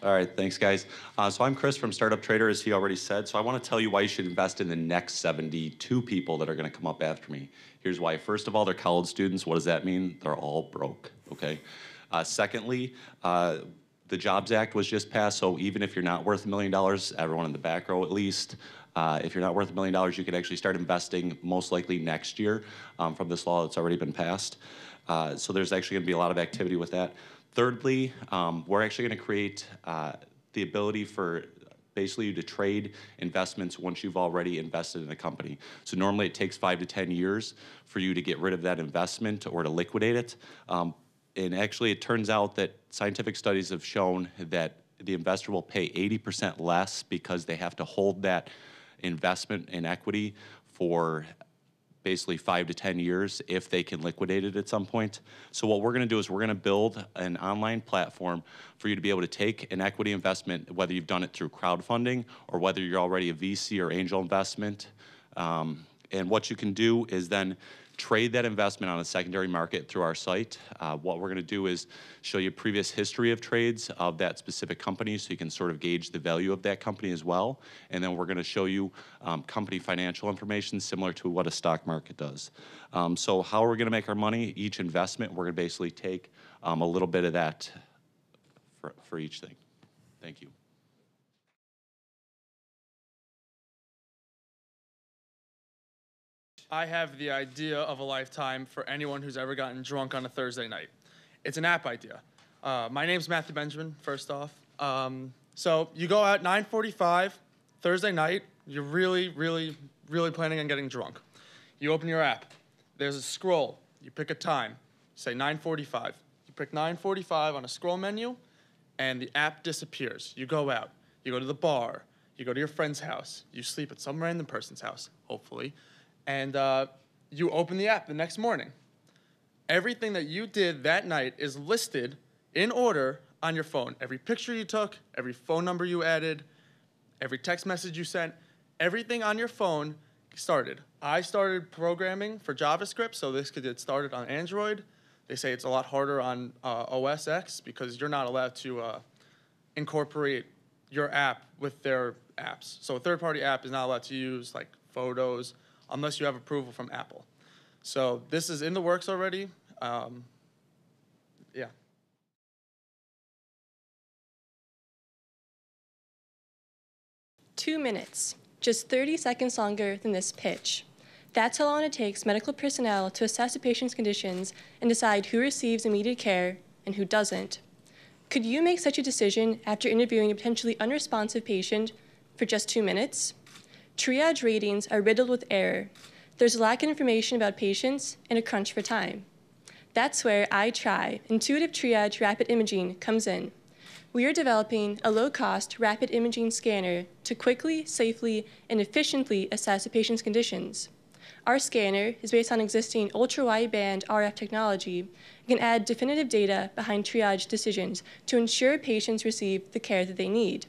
All right, thanks, guys. So I'm Chris from startupstrader, as he already said. So I want to tell you why you should invest in the next 72 people that are going to come up after me. Here's why. First of all, they're college students. What does that mean? They're all broke, okay? Secondly, the Jobs Act was just passed, so even if you're not worth $1 million, everyone in the back row at least, if you're not worth $1 million, you can actually start investing most likely next year from this law that's already been passed. So there's actually going to be a lot of activity with that. Thirdly, we're actually going to create the ability for basically you to trade investments once you've already invested in a company. So normally it takes 5 to 10 years for you to get rid of that investment or to liquidate it. And actually it turns out that scientific studies have shown that the investor will pay 80% less because they have to hold that investment in equity for basically 5 to 10 years if they can liquidate it at some point. So what we're gonna do is we're gonna build an online platform for you to be able to take an equity investment, whether you've done it through crowdfunding or whether you're already a VC or angel investment. And what you can do is then trade that investment on a secondary market through our site. What we're gonna do is show you previous history of trades of that specific company so you can sort of gauge the value of that company as well. And then we're gonna show you company financial information similar to what a stock market does. So how are we gonna make our money? Each investment, we're gonna basically take a little bit of that for each thing. Thank you. I have the idea of a lifetime for anyone who's ever gotten drunk on a Thursday night. It's an app idea. My name's Matthew Benjamin, first off. So you go out 9:45, Thursday night, you're really planning on getting drunk. You open your app, there's a scroll, you pick a time, say 9:45. You pick 9:45 on a scroll menu, and the app disappears. You go out, you go to the bar, you go to your friend's house, you sleep at some random person's house, hopefully, and you open the app the next morning. Everything that you did that night is listed in order on your phone. Every picture you took, every phone number you added, every text message you sent, everything on your phone started. I started programming for JavaScript, so this could get started on Android. They say it's a lot harder on OS X because you're not allowed to incorporate your app with their apps. So a third-party app is not allowed to use like photos unless you have approval from Apple. So this is in the works already. Yeah. Two minutes, just 30 seconds longer than this pitch. That's how long it takes medical personnel to assess a patient's conditions and decide who receives immediate care and who doesn't. Could you make such a decision after interviewing a potentially unresponsive patient for just 2 minutes? Triage ratings are riddled with error. There's a lack of information about patients and a crunch for time. That's where iTri, Intuitive Triage Rapid Imaging, comes in. We are developing a low-cost rapid imaging scanner to quickly, safely, and efficiently assess a patient's conditions. Our scanner is based on existing ultra-wideband RF technology and can add definitive data behind triage decisions to ensure patients receive the care that they need.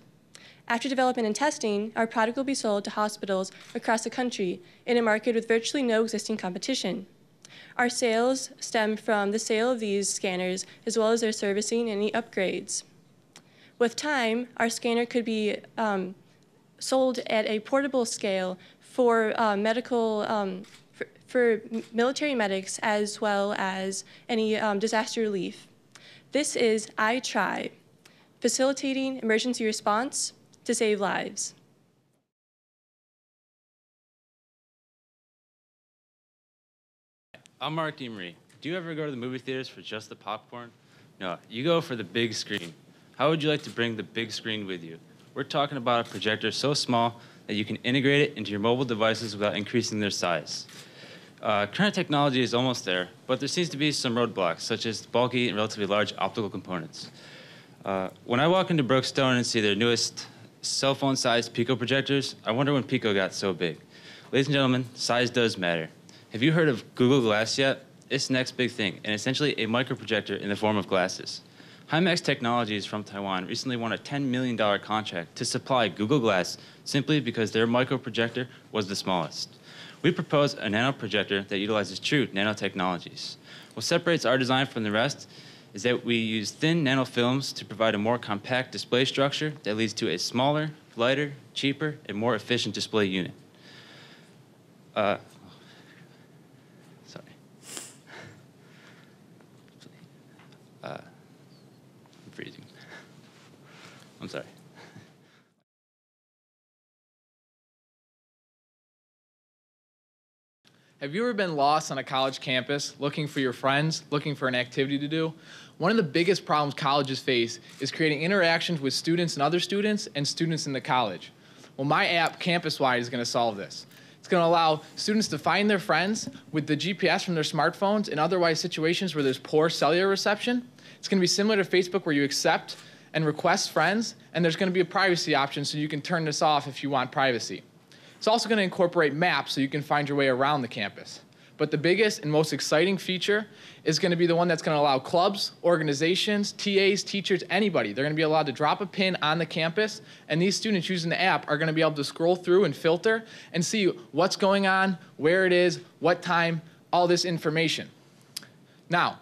After development and testing, our product will be sold to hospitals across the country in a market with virtually no existing competition. Our sales stem from the sale of these scanners as well as their servicing and any upgrades. With time, our scanner could be sold at a portable scale for for military medics as well as any disaster relief. This is iTri, facilitating emergency response to save lives. I'm Mark DeMarie. Do you ever go to the movie theaters for just the popcorn? No, you go for the big screen. How would you like to bring the big screen with you? We're talking about a projector so small that you can integrate it into your mobile devices without increasing their size. Current technology is almost there, but there seems to be some roadblocks, such as bulky and relatively large optical components. When I walk into Brookstone and see their newest cell phone-sized Pico projectors, I wonder when Pico got so big. Ladies and gentlemen, size does matter. Have you heard of Google Glass yet? It's the next big thing, and essentially a microprojector in the form of glasses. Himax Technologies from Taiwan recently won a $10 million contract to supply Google Glass simply because their microprojector was the smallest. We propose a nano projector that utilizes true nanotechnologies. What separates our design from the rest is that we use thin nanofilms to provide a more compact display structure that leads to a smaller, lighter, cheaper, and more efficient display unit. Sorry. I'm freezing. I'm sorry. Have you ever been lost on a college campus, looking for your friends, looking for an activity to do? One of the biggest problems colleges face is creating interactions with students and students in the college. Well, my app, CampusWide, is going to solve this. It's going to allow students to find their friends with the GPS from their smartphones in otherwise situations where there's poor cellular reception. It's going to be similar to Facebook where you accept and request friends, and there's going to be a privacy option so you can turn this off if you want privacy. It's also going to incorporate maps so you can find your way around the campus. But the biggest and most exciting feature is going to be the one that's going to allow clubs, organizations, TAs, teachers, anybody. They're going to be allowed to drop a pin on the campus, and these students using the app are going to be able to scroll through and filter and see what's going on, where it is, what time, all this information. Now,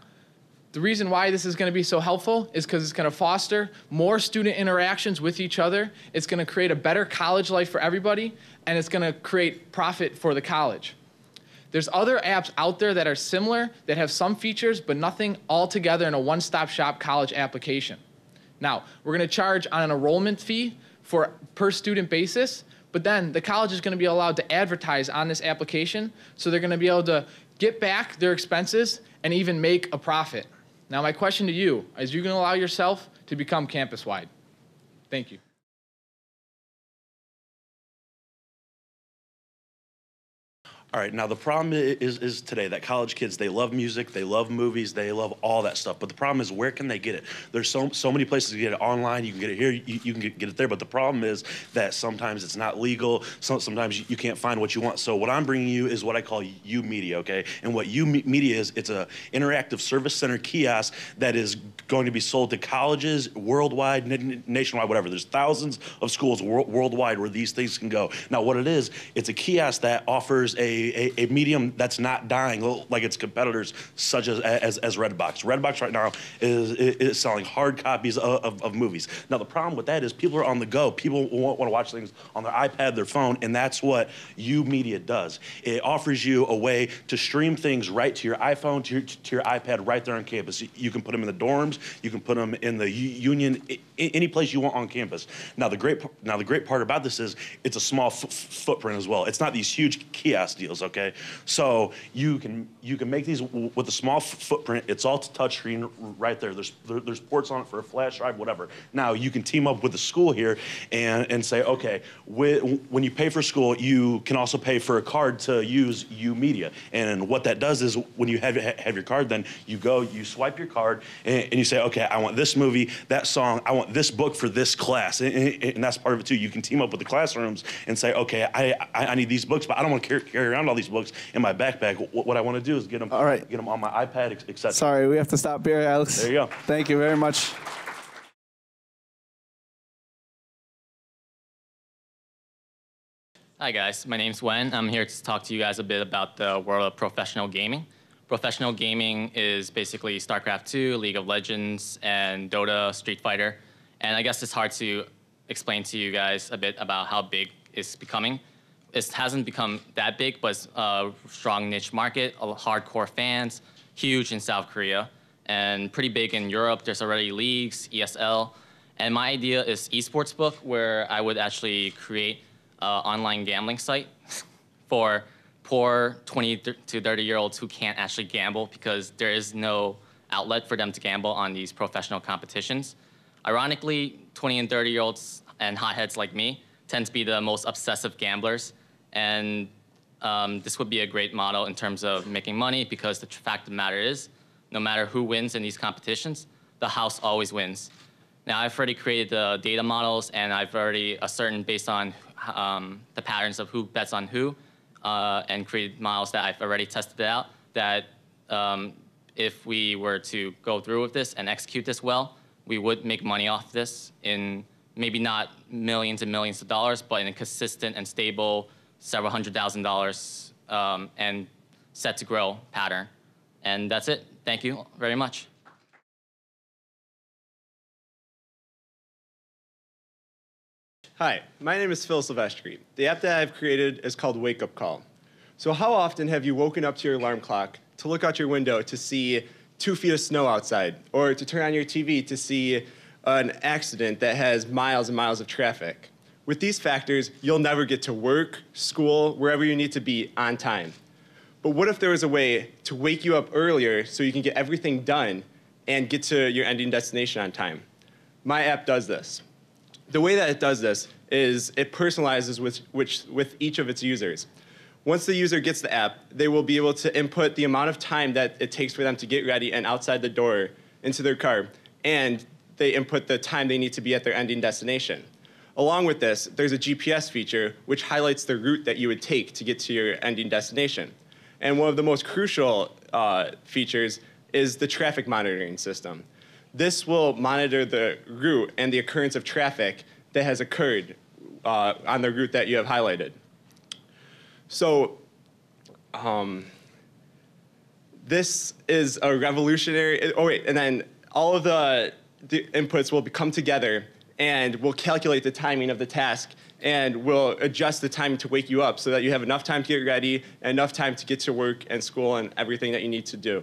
the reason why this is going to be so helpful is because it's going to foster more student interactions with each other. It's going to create a better college life for everybody, and it's going to create profit for the college. There's other apps out there that are similar, that have some features, but nothing altogether in a one-stop shop college application. Now, we're going to charge on an enrollment fee for per student basis, but then the college is going to be allowed to advertise on this application, so they're going to be able to get back their expenses and even make a profit. Now, my question to you is, you going to allow yourself to become campus-wide? Thank you. All right, now the problem is today that college kids, they love music, they love movies, they love all that stuff. But the problem is, where can they get it? There's so many places to get it online. You can get it here, you can get it there. But the problem is that sometimes it's not legal. Sometimes you can't find what you want. So what I'm bringing you is what I call U-Media, okay? And what U-Media is, it's a interactive service center kiosk that is going to be sold to colleges worldwide, nationwide, whatever. There's thousands of schools worldwide where these things can go. Now, what it is, it's a kiosk that offers a medium that's not dying like its competitors, such as Redbox. Redbox right now is selling hard copies of movies. Now, the problem with that is people are on the go. People want to watch things on their iPad, their phone, and that's what U-Media does. It offers you a way to stream things right to your iPhone, to your iPad, right there on campus. You can put them in the dorms. You can put them in the union, any place you want on campus. Now, the great part about this is it's a small footprint as well. It's not these huge kiosk deals. Okay, so you can make these with a small footprint. It's all touchscreen right there. There's ports on it for a flash drive, whatever. Now you can team up with the school here and say, okay, when you pay for school, you can also pay for a card to use U-Media. And what that does is, when you have your card, then you go, you swipe your card, and you say, okay, I want this movie, that song, I want this book for this class, and that's part of it too. You can team up with the classrooms and say, okay, I need these books, but I don't want to carry around all these books in my backpack. What I want to do is get them on my iPad, etc. Sorry, we have to stop here, Alex. There you go. Thank you very much. Hi guys, my name's Wen. I'm here to talk to you guys a bit about the world of professional gaming. Professional gaming is basically StarCraft 2, League of Legends, and Dota, Street Fighter. And I guess it's hard to explain to you guys a bit about how big it's becoming. It hasn't become that big, but it's a strong niche market, hardcore fans, huge in South Korea, and pretty big in Europe. There's already leagues, ESL. And my idea is esports book, where I would actually create an online gambling site for poor 20 to 30-year-olds who can't actually gamble because there is no outlet for them to gamble on these professional competitions. Ironically, 20 and 30-year-olds and hotheads like me tend to be the most obsessive gamblers. And this would be a great model in terms of making money, because the fact of the matter is, no matter who wins in these competitions, the house always wins. Now, I've already created the data models, and I've already ascertained based on the patterns of who bets on who, and created models that I've already tested out, that if we were to go through with this and execute this well, we would make money off this in maybe not millions and millions of dollars, but in a consistent and stable several $100,000 and set to grow pattern. And that's it. Thank you very much. Hi, my name is Phil Silvestri. The app that I've created is called Wake Up Call. So how often have you woken up to your alarm clock to look out your window to see 2 feet of snow outside, or to turn on your TV to see an accident that has miles and miles of traffic? With these factors, you'll never get to work, school, wherever you need to be on time. But what if there was a way to wake you up earlier so you can get everything done and get to your ending destination on time? My app does this. The way that it does this is it personalizes with each of its users. Once the user gets the app, they will be able to input the amount of time that it takes for them to get ready and outside the door into their car, and they input the time they need to be at their ending destination. Along with this, there's a GPS feature which highlights the route that you would take to get to your ending destination. And one of the most crucial features is the traffic monitoring system. This will monitor the route and the occurrence of traffic that has occurred on the route that you have highlighted. So this is a revolutionary, and then all of the inputs will come together and we'll calculate the timing of the task and we'll adjust the time to wake you up so that you have enough time to get ready and enough time to get to work and school and everything that you need to do.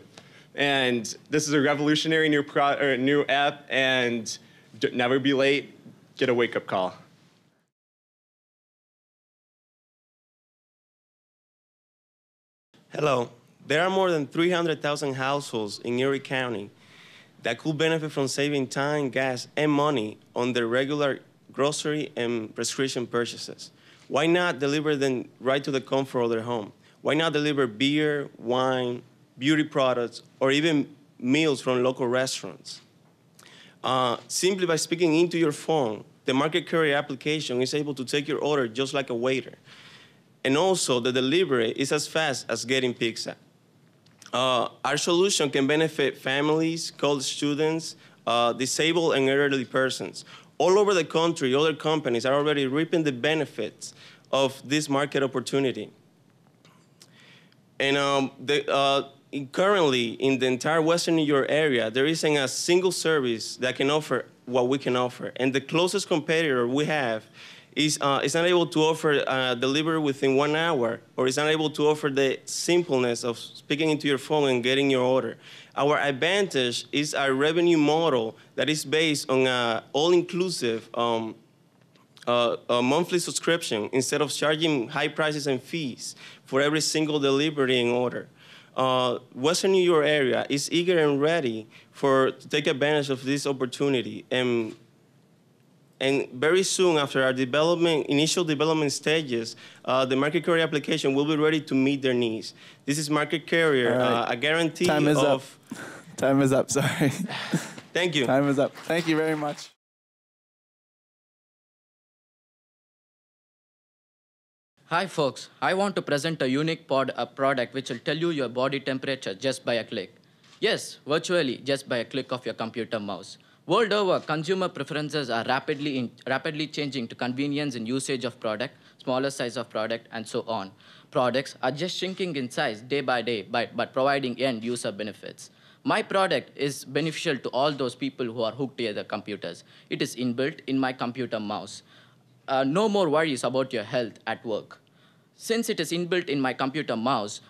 And this is a revolutionary new app, and never be late, get a wake-up call. Hello. There are more than 300,000 households in Erie County that could benefit from saving time, gas, and money on their regular grocery and prescription purchases. Why not deliver them right to the comfort of their home? Why not deliver beer, wine, beauty products, or even meals from local restaurants? Simply by speaking into your phone, the Market Courier application is able to take your order just like a waiter. And also, the delivery is as fast as getting pizza. Our solution can benefit families, college students, disabled and elderly persons. All over the country, other companies are already reaping the benefits of this market opportunity. And currently, in the entire Western New York area, there isn't a single service that can offer what we can offer. And the closest competitor we have is not able to offer delivery within 1 hour, or is not able to offer the simpleness of speaking into your phone and getting your order. Our advantage is our revenue model that is based on an all-inclusive monthly subscription instead of charging high prices and fees for every single delivery and order. Western New York area is eager and ready to take advantage of this opportunity. And very soon after our initial development stages, the Market Courier application will be ready to meet their needs. This is Market Courier, right. A guarantee Time is up. Time is up, sorry. Thank you. Time is up. Thank you very much. Hi folks, I want to present a unique product which will tell you your body temperature just by a click. Yes, virtually just by a click of your computer mouse. World over, consumer preferences are rapidly changing to convenience in usage of product, smaller size of product, and so on. Products are just shrinking in size day by day, but providing end user benefits. My product is beneficial to all those people who are hooked to their computers. It is inbuilt in my computer mouse. No more worries about your health at work. Since it is inbuilt in my computer mouse,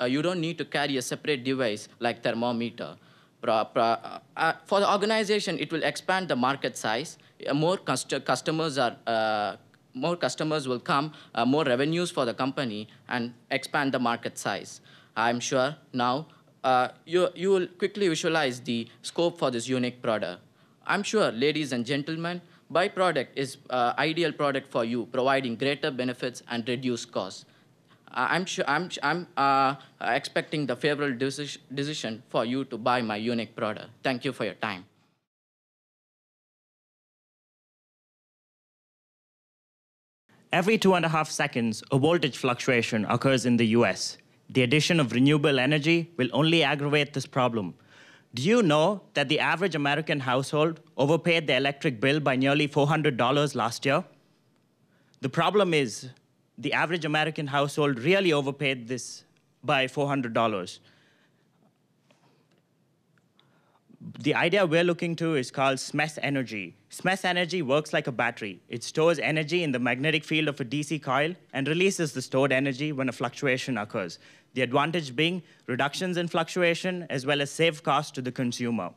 you don't need to carry a separate device like thermometer. For the organization, it will expand the market size. More customers will come, more revenues for the company, and expand the market size. I'm sure now you will quickly visualize the scope for this unique product. I'm sure, ladies and gentlemen, my product is ideal product for you, providing greater benefits and reduced costs. I'm expecting the favorable decision for you to buy my unique product. Thank you for your time. Every 2.5 seconds, a voltage fluctuation occurs in the US. The addition of renewable energy will only aggravate this problem. Do you know that the average American household overpaid their electric bill by nearly $400 last year? The problem is, the average American household really overpaid this by $400. The idea we're looking to is called SMES energy. SMES energy works like a battery. It stores energy in the magnetic field of a DC coil and releases the stored energy when a fluctuation occurs. The advantage being reductions in fluctuation as well as saved cost to the consumer.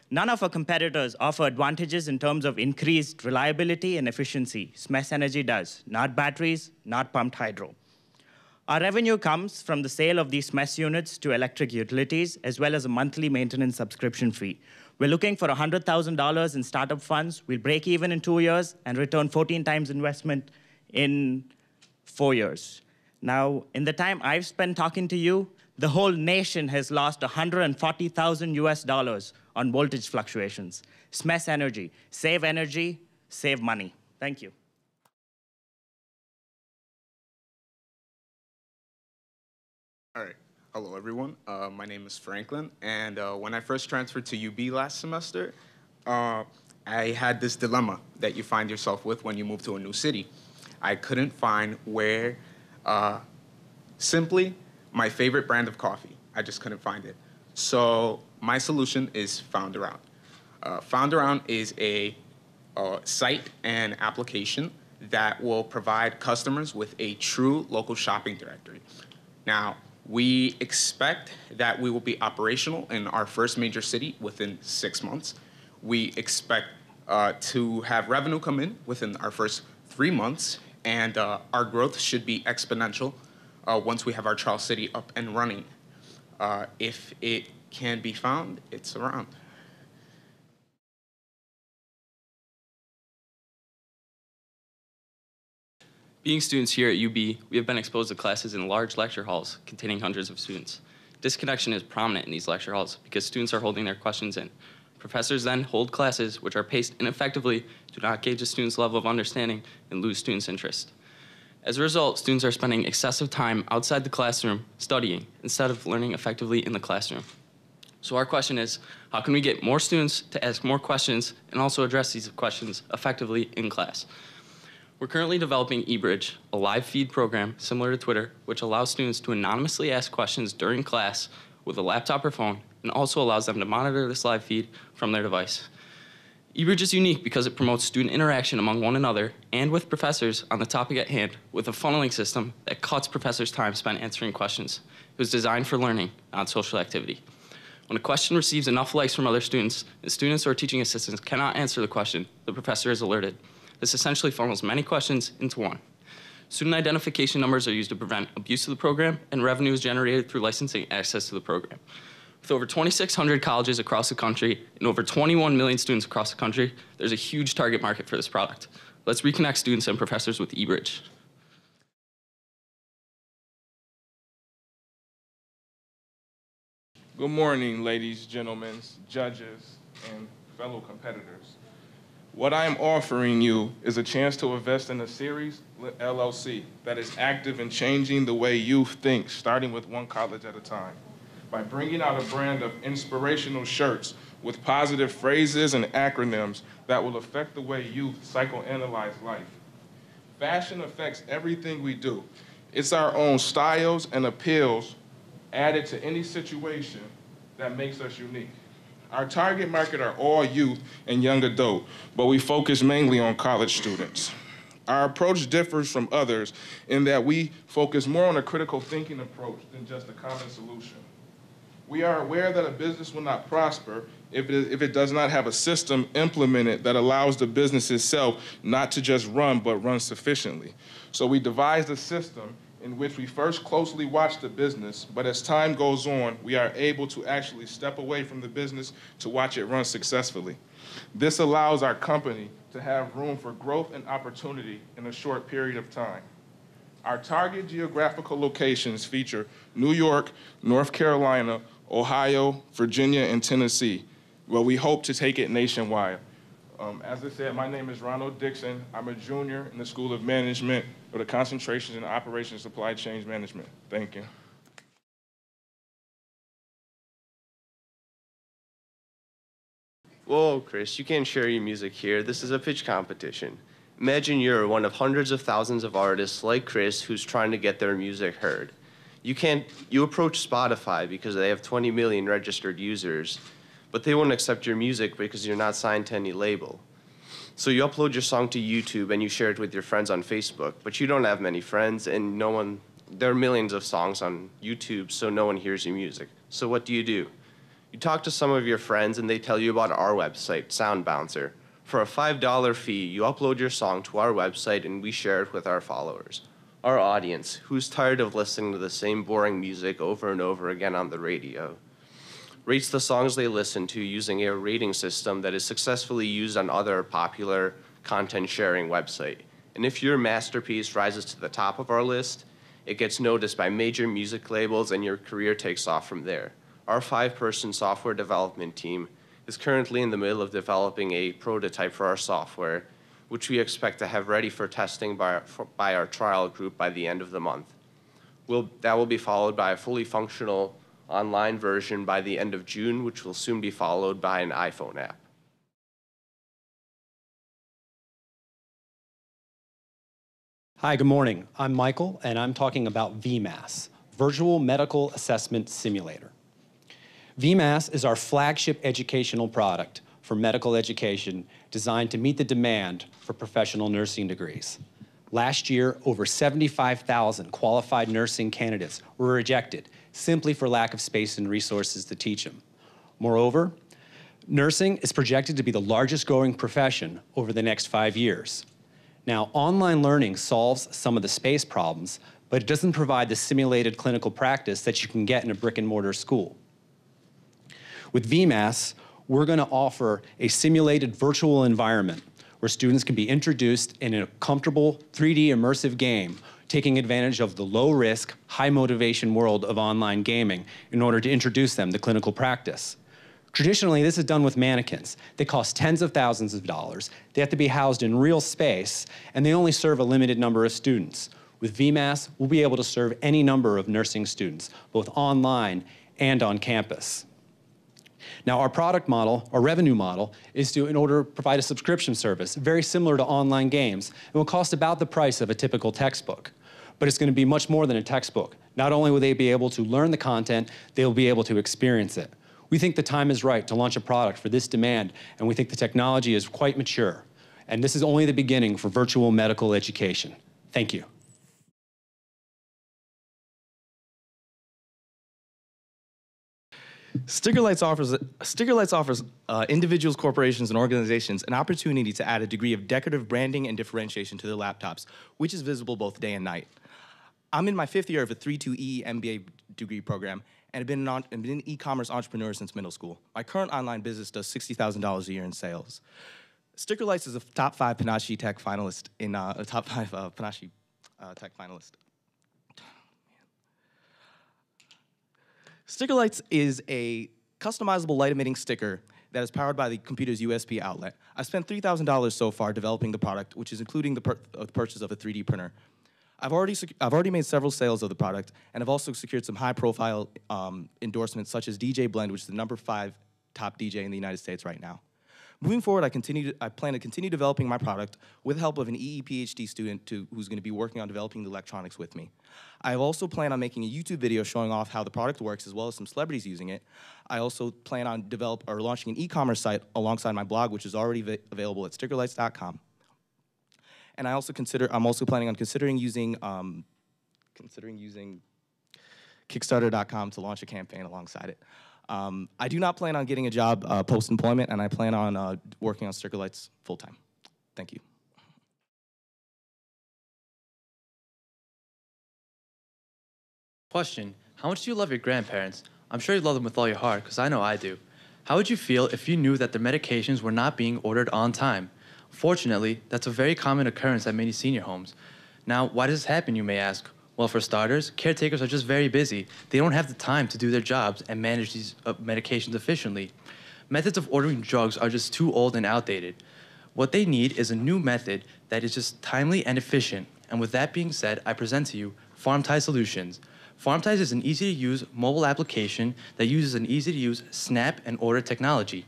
None of our competitors offer advantages in terms of increased reliability and efficiency. SMES energy does, not batteries, not pumped hydro. Our revenue comes from the sale of these SMES units to electric utilities, as well as a monthly maintenance subscription fee. We're looking for $100,000 in startup funds. We'll break even in 2 years and return 14 times investment in 4 years. Now, in the time I've spent talking to you, the whole nation has lost $140,000 US on voltage fluctuations. SMES energy, save money. Thank you. All right. Hello, everyone. My name is Franklin, and when I first transferred to UB last semester, I had this dilemma that you find yourself with when you move to a new city. I couldn't find where, simply, my favorite brand of coffee. I just couldn't find it. So my solution is FoundAround. FoundAround is a site and application that will provide customers with a true local shopping directory. Now, we expect that we will be operational in our first major city within 6 months. We expect to have revenue come in within our first 3 months, and our growth should be exponential once we have our trial city up and running. If it can be found, it's around. Being students here at UB, we have been exposed to classes in large lecture halls containing hundreds of students. Disconnection is prominent in these lecture halls because students are holding their questions in. Professors then hold classes which are paced ineffectively, do not gauge a student's level of understanding, and lose students' interest. As a result, students are spending excessive time outside the classroom studying instead of learning effectively in the classroom. So our question is, how can we get more students to ask more questions and also address these questions effectively in class? We're currently developing eBridge, a live feed program similar to Twitter, which allows students to anonymously ask questions during class with a laptop or phone, and also allows them to monitor this live feed from their device. eBridge is unique because it promotes student interaction among one another and with professors on the topic at hand with a funneling system that cuts professors' time spent answering questions. It was designed for learning, not social activity. When a question receives enough likes from other students, and students or teaching assistants cannot answer the question, the professor is alerted. This essentially funnels many questions into one. Student identification numbers are used to prevent abuse of the program, and revenue is generated through licensing access to the program. With over 2,600 colleges across the country and over 21 million students across the country, there's a huge target market for this product. Let's reconnect students and professors with eBridge. Good morning, ladies, gentlemen, judges, and fellow competitors. What I am offering you is a chance to invest in a series LLC that is active in changing the way youth think, starting with one college at a time. By bringing out a brand of inspirational shirts with positive phrases and acronyms that will affect the way youth psychoanalyze life. Fashion affects everything we do. It's our own styles and appeals added to any situation that makes us unique. Our target market are all youth and young adult, but we focus mainly on college students. Our approach differs from others in that we focus more on a critical thinking approach than just a common solution. We are aware that a business will not prosper if it does not have a system implemented that allows the business itself not to just run, but run sufficiently. So we devised a system in which we first closely watch the business, but as time goes on, we are able to actually step away from the business to watch it run successfully. This allows our company to have room for growth and opportunity in a short period of time. Our target geographical locations feature New York, North Carolina, Ohio, Virginia, and Tennessee, where we hope to take it nationwide. As I said, my name is Ronald Dixon. I'm a junior in the School of Management with a concentration in Operations and Supply Chain Management. Thank you. Whoa, Chris, you can't share your music here. This is a pitch competition. Imagine you're one of hundreds of thousands of artists like Chris who's trying to get their music heard. You approach Spotify because they have 20 million registered users, but they won't accept your music because you're not signed to any label. So you upload your song to YouTube and you share it with your friends on Facebook, but you don't have many friends and there are millions of songs on YouTube, so no one hears your music. So what do? You talk to some of your friends and they tell you about our website, SoundBouncer. For a $5 fee, you upload your song to our website and we share it with our followers. Our audience, who's tired of listening to the same boring music over and over again on the radio, rates the songs they listen to using a rating system that is successfully used on other popular content sharing websites. And if your masterpiece rises to the top of our list, it gets noticed by major music labels and your career takes off from there. Our 5-person software development team is currently in the middle of developing a prototype for our software, which we expect to have ready for testing by our trial group by the end of the month. That will be followed by a fully functional online version by the end of June, which will soon be followed by an iPhone app. Hi, good morning. I'm Michael, and I'm talking about V.M.A.S, Virtual Medical Assessment Simulator. V.M.A.S is our flagship educational product for medical education designed to meet the demand for professional nursing degrees. Last year, over 75,000 qualified nursing candidates were rejected simply for lack of space and resources to teach them. Moreover, nursing is projected to be the largest growing profession over the next 5 years. Now, online learning solves some of the space problems, but it doesn't provide the simulated clinical practice that you can get in a brick-and-mortar school. With V.M.A.S, we're going to offer a simulated virtual environment where students can be introduced in a comfortable 3D immersive game, taking advantage of the low-risk, high-motivation world of online gaming in order to introduce them to clinical practice. Traditionally, this is done with mannequins. They cost tens of thousands of dollars. They have to be housed in real space, and they only serve a limited number of students. With V.M.A.S, we'll be able to serve any number of nursing students, both online and on campus. Now, our product model, our revenue model, is to, in order to provide a subscription service, very similar to online games. It will cost about the price of a typical textbook, but it's going to be much more than a textbook. Not only will they be able to learn the content, they'll be able to experience it. We think the time is right to launch a product for this demand, and we think the technology is quite mature. And this is only the beginning for virtual medical education. Thank you. Stickerlights offers individuals, corporations, and organizations an opportunity to add a degree of decorative branding and differentiation to their laptops, which is visible both day and night. I'm in my 5th year of a 3-2E MBA degree program, and I've been an e-commerce entrepreneur since middle school. My current online business does $60,000 a year in sales. Stickerlights is a top 5 Panache Tech finalist in a top 5 Panache Tech finalist. Stickerlights is a customizable light-emitting sticker that is powered by the computer's USB outlet. I spent $3,000 so far developing the product, which is including the purchase of a 3D printer. I've already made several sales of the product, and I've also secured some high-profile endorsements, such as DJ Blend, which is the #5 top DJ in the United States right now. Moving forward, I plan to continue developing my product with the help of an EE PhD student who's going to be working on developing the electronics with me. I also plan on making a YouTube video showing off how the product works, as well as some celebrities using it. I also plan on launching an e-commerce site alongside my blog, which is already available at stickerlights.com. And I'm also planning on considering using Kickstarter.com to launch a campaign alongside it. I do not plan on getting a job post-employment, and I plan on working on Stickerlights full-time. Thank you. Question, how much do you love your grandparents? I'm sure you love them with all your heart, because I know I do. How would you feel if you knew that their medications were not being ordered on time? Fortunately, that's a very common occurrence at many senior homes. Now, why does this happen, you may ask? Well, for starters, caretakers are just very busy. They don't have the time to do their jobs and manage these medications efficiently. Methods of ordering drugs are just too old and outdated. What they need is a new method that is just timely and efficient. And with that being said, I present to you Pharmtize Solutions. Pharmtize is an easy-to-use mobile application that uses an easy-to-use snap and order technology.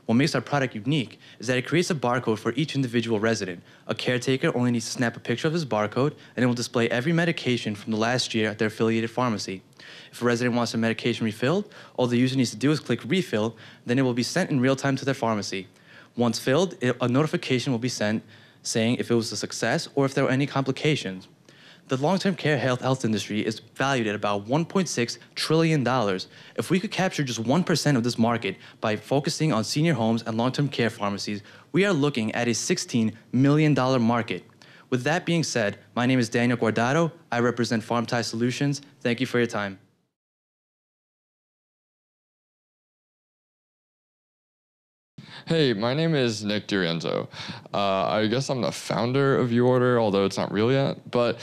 What makes our product unique is that it creates a barcode for each individual resident. A caretaker only needs to snap a picture of his barcode, and it will display every medication from the last year at their affiliated pharmacy. If a resident wants their medication refilled, all the user needs to do is click refill, then it will be sent in real time to their pharmacy. Once filled, a notification will be sent saying if it was a success or if there were any complications. The long-term care health industry is valued at about $1.6 trillion. If we could capture just 1% of this market by focusing on senior homes and long-term care pharmacies, we are looking at a $16 million market. With that being said, my name is Daniel Guardado. I represent Pharmtize Solutions. Thank you for your time. Hey, my name is Nick D'Arienzo. I guess I'm the founder of UOrder, although it's not real yet. But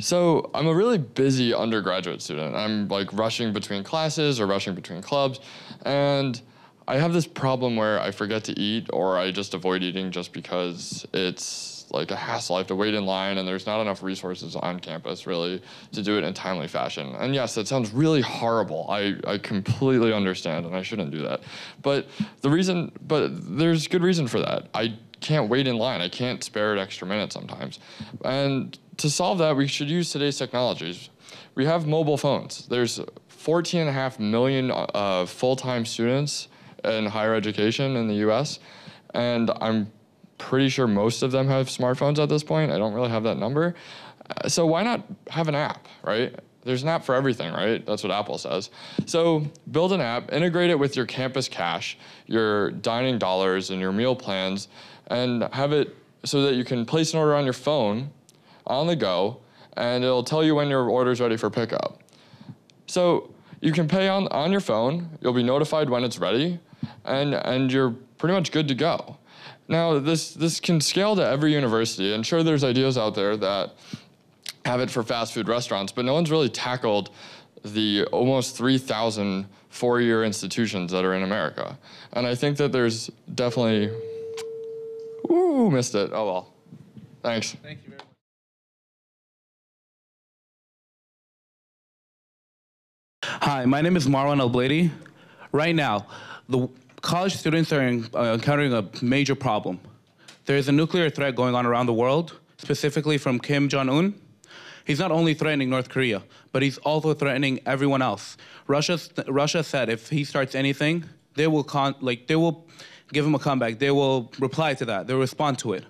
so I'm a really busy undergraduate student. I'm like rushing between classes or rushing between clubs. And I have this problem where I forget to eat or I just avoid eating just because it's like a hassle. I have to wait in line and there's not enough resources on campus really to do it in a timely fashion. And yes, that sounds really horrible. I completely understand and I shouldn't do that. But there's good reason for that. I can't wait in line. I can't spare an extra minute sometimes. And to solve that, we should use today's technologies. We have mobile phones. There's 14.5 million full-time students in higher education in the US. And I'm pretty sure most of them have smartphones at this point. I don't really have that number. So why not have an app, right? There's an app for everything, right? That's what Apple says. So build an app, integrate it with your campus cash, your dining dollars, and your meal plans, and have it so that you can place an order on your phone on the go, and it'll tell you when your order's ready for pickup. So you can pay on your phone, you'll be notified when it's ready, and you're pretty much good to go. Now, this can scale to every university, and sure, there's ideas out there that have it for fast food restaurants, but no one's really tackled the almost 3,000 four-year institutions that are in America. And I think that there's definitely, ooh, missed it. Oh well, thanks. Thank you very much. Hi, my name is Marwan Al-Blady. Right now, the college students are encountering a major problem. There is a nuclear threat going on around the world, specifically from Kim Jong-un. He's not only threatening North Korea, but he's also threatening everyone else. Russia said if he starts anything, they will give him a comeback. They will reply to that. They'll respond to it.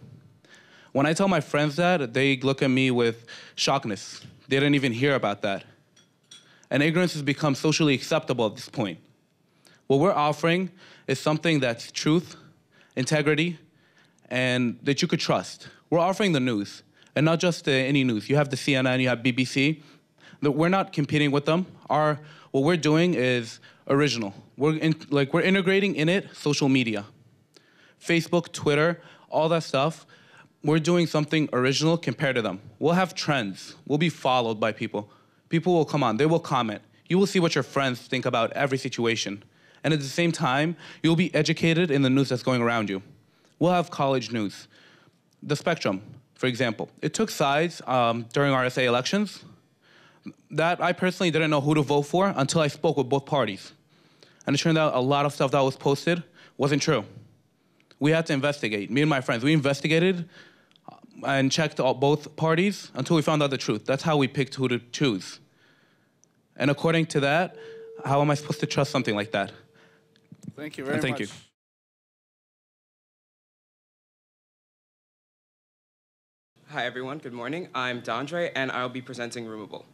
When I tell my friends that, they look at me with shockness. They didn't even hear about that. And ignorance has become socially acceptable at this point. What we're offering is something that's truth, integrity, and that you could trust. We're offering the news, and not just any news. You have the CNN, you have BBC. We're not competing with them. What we're doing is original. We're integrating in it social media. Facebook, Twitter, all that stuff. We're doing something original compared to them. We'll have trends. We'll be followed by people. People will come on, they will comment. You will see what your friends think about every situation. And at the same time, you'll be educated in the news that's going around you. We'll have college news. The Spectrum, for example. It took sides during RSA elections that I personally didn't know who to vote for until I spoke with both parties. And it turned out a lot of stuff that was posted wasn't true. We had to investigate. Me and my friends, we investigated and checked both parties until we found out the truth. That's how we picked who to choose. And according to that, how am I supposed to trust something like that? Thank you very much. Thank you. Hi everyone, good morning. I'm Dondre and I'll be presenting Roomable.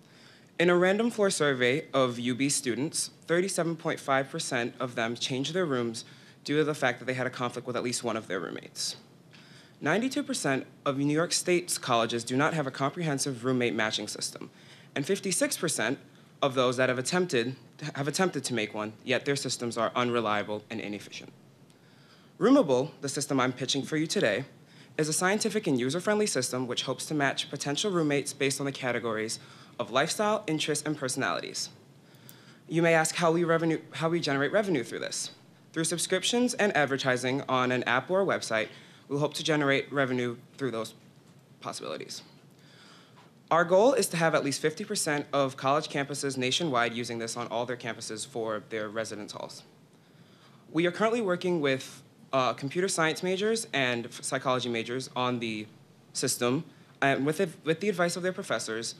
In a random floor survey of UB students, 37.5% of them changed their rooms due to the fact that they had a conflict with at least one of their roommates. 92% of New York State's colleges do not have a comprehensive roommate matching system, and 56% of those that have attempted to make one, yet their systems are unreliable and inefficient. Roomable, the system I'm pitching for you today, is a scientific and user-friendly system which hopes to match potential roommates based on the categories of lifestyle, interests, and personalities. You may ask how we generate revenue through this. Through subscriptions and advertising on an app or a website, we'll hope to generate revenue through those possibilities. Our goal is to have at least 50% of college campuses nationwide using this on all their campuses for their residence halls. We are currently working with computer science majors and psychology majors on the system. And with the advice of their professors,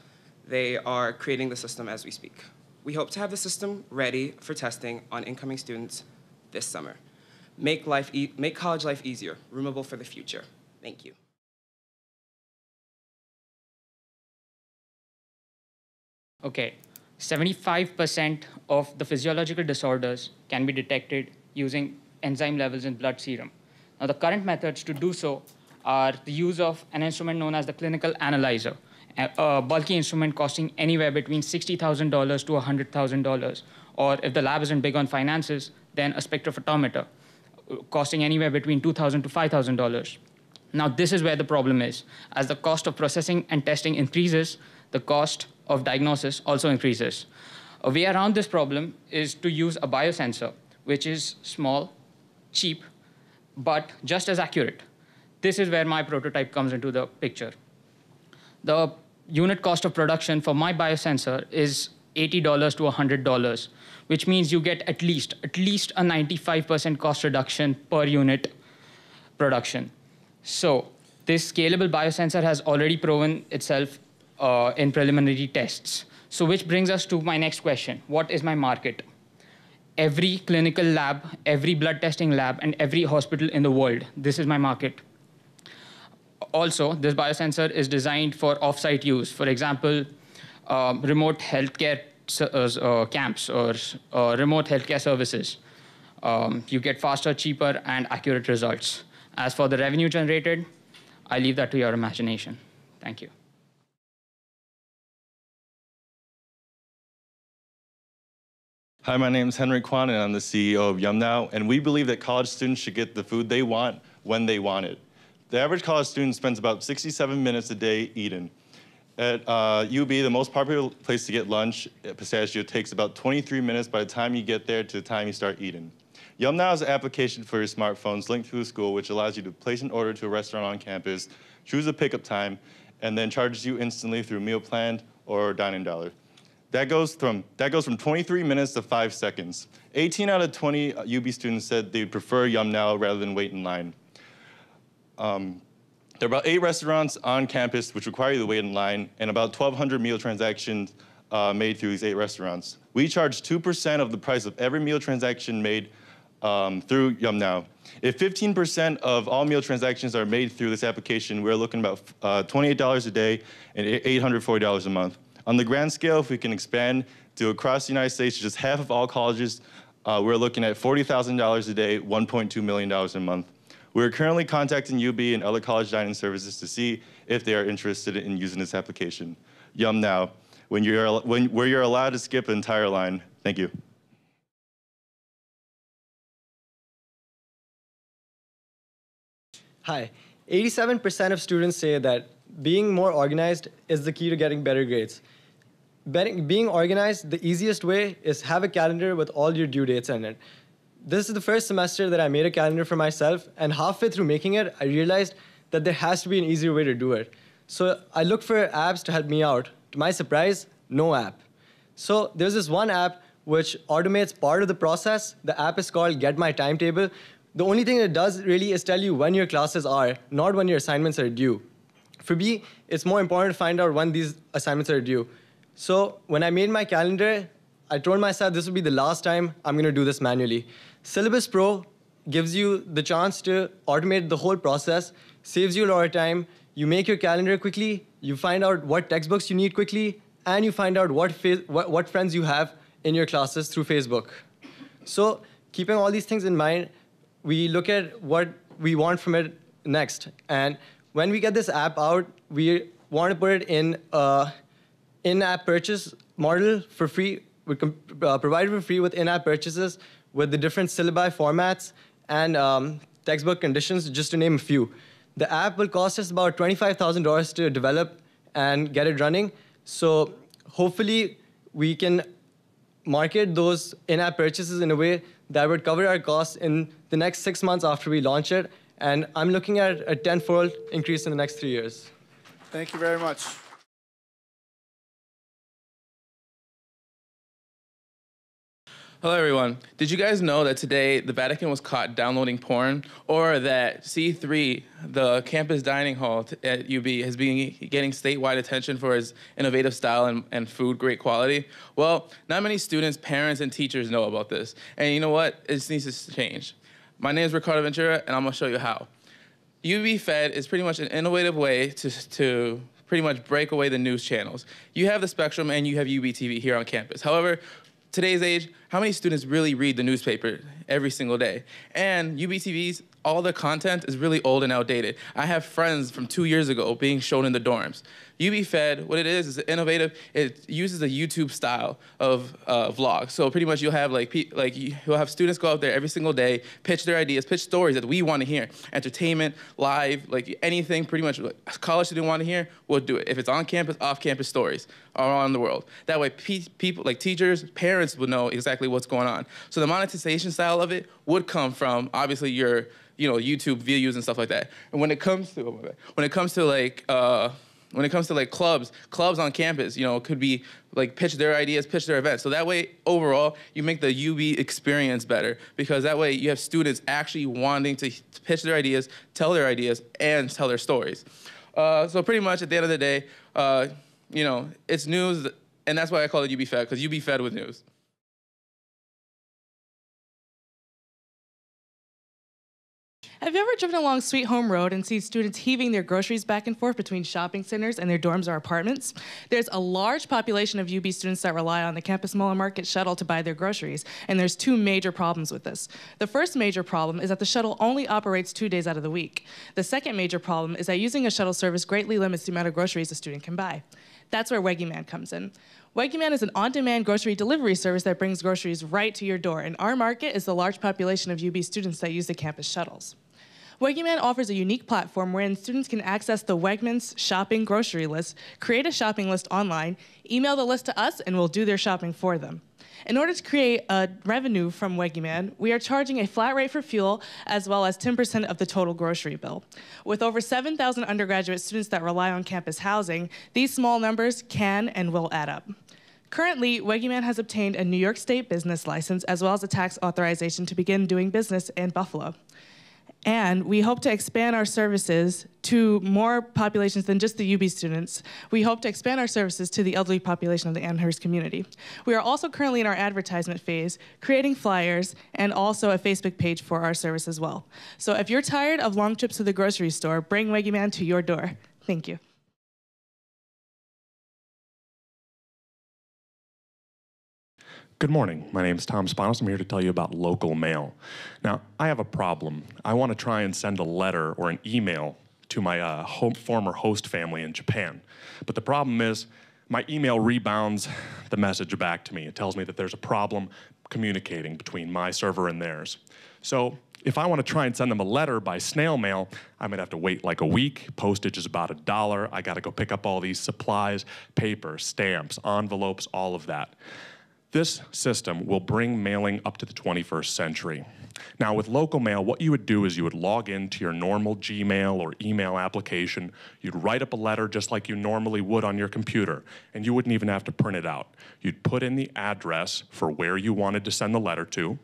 they are creating the system as we speak. We hope to have the system ready for testing on incoming students this summer. Make college life easier, roomable for the future. Thank you. Okay, 75% of the physiological disorders can be detected using enzyme levels in blood serum. Now, the current methods to do so are the use of an instrument known as the clinical analyzer, a bulky instrument costing anywhere between $60,000 to $100,000, or if the lab isn't big on finances, then a spectrophotometer, costing anywhere between $2,000 to $5,000. Now, this is where the problem is. As the cost of processing and testing increases, the cost of diagnosis also increases. A way around this problem is to use a biosensor, which is small, cheap, but just as accurate. This is where my prototype comes into the picture. The unit cost of production for my biosensor is $80 to $100, which means you get at least a 95% cost reduction per unit production. So this scalable biosensor has already proven itself in preliminary tests. So which brings us to my next question. What is my market? Every clinical lab, every blood testing lab, and every hospital in the world, this is my market. Also, this biosensor is designed for off-site use. For example, remote healthcare camps or remote healthcare services. You get faster, cheaper, and accurate results. As for the revenue generated, I leave that to your imagination. Thank you. Hi, my name is Henry Kwan, and I'm the CEO of V.M.A.S, and we believe that college students should get the food they want when they want it. The average college student spends about 67 minutes a day eating. At UB, the most popular place to get lunch at Pistachio takes about 23 minutes by the time you get there to the time you start eating. V.M.A.S is an application for your smartphones linked through the school, which allows you to place an order to a restaurant on campus, choose a pickup time, and then charges you instantly through meal plan or dining dollar. That goes from 23 minutes to 5 seconds. 18 out of 20 UB students said they'd prefer V.M.A.S rather than wait in line. There are about 8 restaurants on campus which require you to wait in line, and about 1,200 meal transactions made through these 8 restaurants. We charge 2% of the price of every meal transaction made through V.M.A.S. If 15% of all meal transactions are made through this application, we're looking about $28 a day and $840 a month. On the grand scale, if we can expand to across the United States, just half of all colleges, we're looking at $40,000 a day, $1.2 million a month. We're currently contacting UB and other college dining services to see if they are interested in using this application. V.M.A.S, where you're allowed to skip an entire line. Thank you. Hi. 87% of students say that being more organized is the key to getting better grades. Being organized, the easiest way is have a calendar with all your due dates in it. This is the first semester that I made a calendar for myself, and halfway through making it, I realized that there has to be an easier way to do it. So I looked for apps to help me out. To my surprise, no app. So there's this one app which automates part of the process. The app is called Get My Timetable. The only thing it does really is tell you when your classes are, not when your assignments are due. For me, it's more important to find out when these assignments are due. So when I made my calendar, I told myself this will be the last time I'm going to do this manually. Syllabus Pro gives you the chance to automate the whole process, saves you a lot of time. You make your calendar quickly, you find out what textbooks you need quickly, and you find out what friends you have in your classes through Facebook. So keeping all these things in mind, we look at what we want from it next. And when we get this app out, we want to put it in in-app purchase model for free. We can provide it for free with in-app purchases with the different syllabi formats and textbook conditions, just to name a few. The app will cost us about $25,000 to develop and get it running. So hopefully we can market those in-app purchases in a way that would cover our costs in the next 6 months after we launch it. And I'm looking at a 10-fold increase in the next 3 years. Thank you very much. Hello, everyone. Did you guys know that today the Vatican was caught downloading porn, or that C3, the campus dining hall at UB, has been getting statewide attention for its innovative style and food great quality? Well, not many students, parents, and teachers know about this. And you know what? It needs to change. My name is Ricardo Ventura, and I'm going to show you how. UB Fed is pretty much an innovative way to pretty much break away the news channels. You have the Spectrum and you have UB TV here on campus. However, today's age, how many students really read the newspaper every single day? And UBTV's, all the content is really old and outdated. I have friends from 2 years ago being shown in the dorms. UB Fed, what it is innovative. It uses a YouTube style of vlog. So pretty much you'll have you'll have students go out there every single day, pitch their ideas, pitch stories that we want to hear. Entertainment, live, like anything pretty much a college student want to hear, we'll do it. If it's on campus, off campus stories around the world. That way people like teachers, parents would know exactly what's going on. So the monetization style of it would come from obviously your YouTube views and stuff like that. And when it comes to like clubs on campus, could be like pitch their ideas, pitch their events. So that way, overall, you make the UB experience better because that way you have students actually wanting to pitch their ideas, tell their ideas, and tell their stories. So pretty much at the end of the day, it's news, and that's why I call it UB Fed, because UB Fed with news. Have you ever driven along Sweet Home Road and seen students heaving their groceries back and forth between shopping centers and their dorms or apartments? There's a large population of UB students that rely on the Campus Mall and Market shuttle to buy their groceries, and there's two major problems with this. The first major problem is that the shuttle only operates 2 days out of the week. The second major problem is that using a shuttle service greatly limits the amount of groceries a student can buy. That's where WeggyMan comes in. WeggyMan is an on-demand grocery delivery service that brings groceries right to your door, and our market is the large population of UB students that use the campus shuttles. WeggyMan offers a unique platform wherein students can access the Wegmans shopping grocery list, create a shopping list online, email the list to us, and we'll do their shopping for them. In order to create a revenue from WeggyMan, we are charging a flat rate for fuel as well as 10% of the total grocery bill. With over 7,000 undergraduate students that rely on campus housing, these small numbers can and will add up. Currently, WeggyMan has obtained a New York State business license as well as a tax authorization to begin doing business in Buffalo. And we hope to expand our services to more populations than just the UB students. We hope to expand our services to the elderly population of the Amherst community. We are also currently in our advertisement phase, creating flyers and also a Facebook page for our service as well. So if you're tired of long trips to the grocery store, bring WeggyMan to your door. Thank you. Good morning. My name is Tom Spanos. I'm here to tell you about local mail. Now, I have a problem. I want to try and send a letter or an email to my former host family in Japan. But the problem is my email rebounds the message back to me. It tells me that there's a problem communicating between my server and theirs. So if I want to try and send them a letter by snail mail, I'm going to have to wait like a week. Postage is about $1. I got to go pick up all these supplies, paper, stamps, envelopes, all of that. This system will bring mailing up to the 21st century. Now, with local mail, what you would do is you would log into your normal Gmail or email application. You'd write up a letter just like you normally would on your computer, and you wouldn't even have to print it out. You'd put in the address for where you wanted to send the letter to.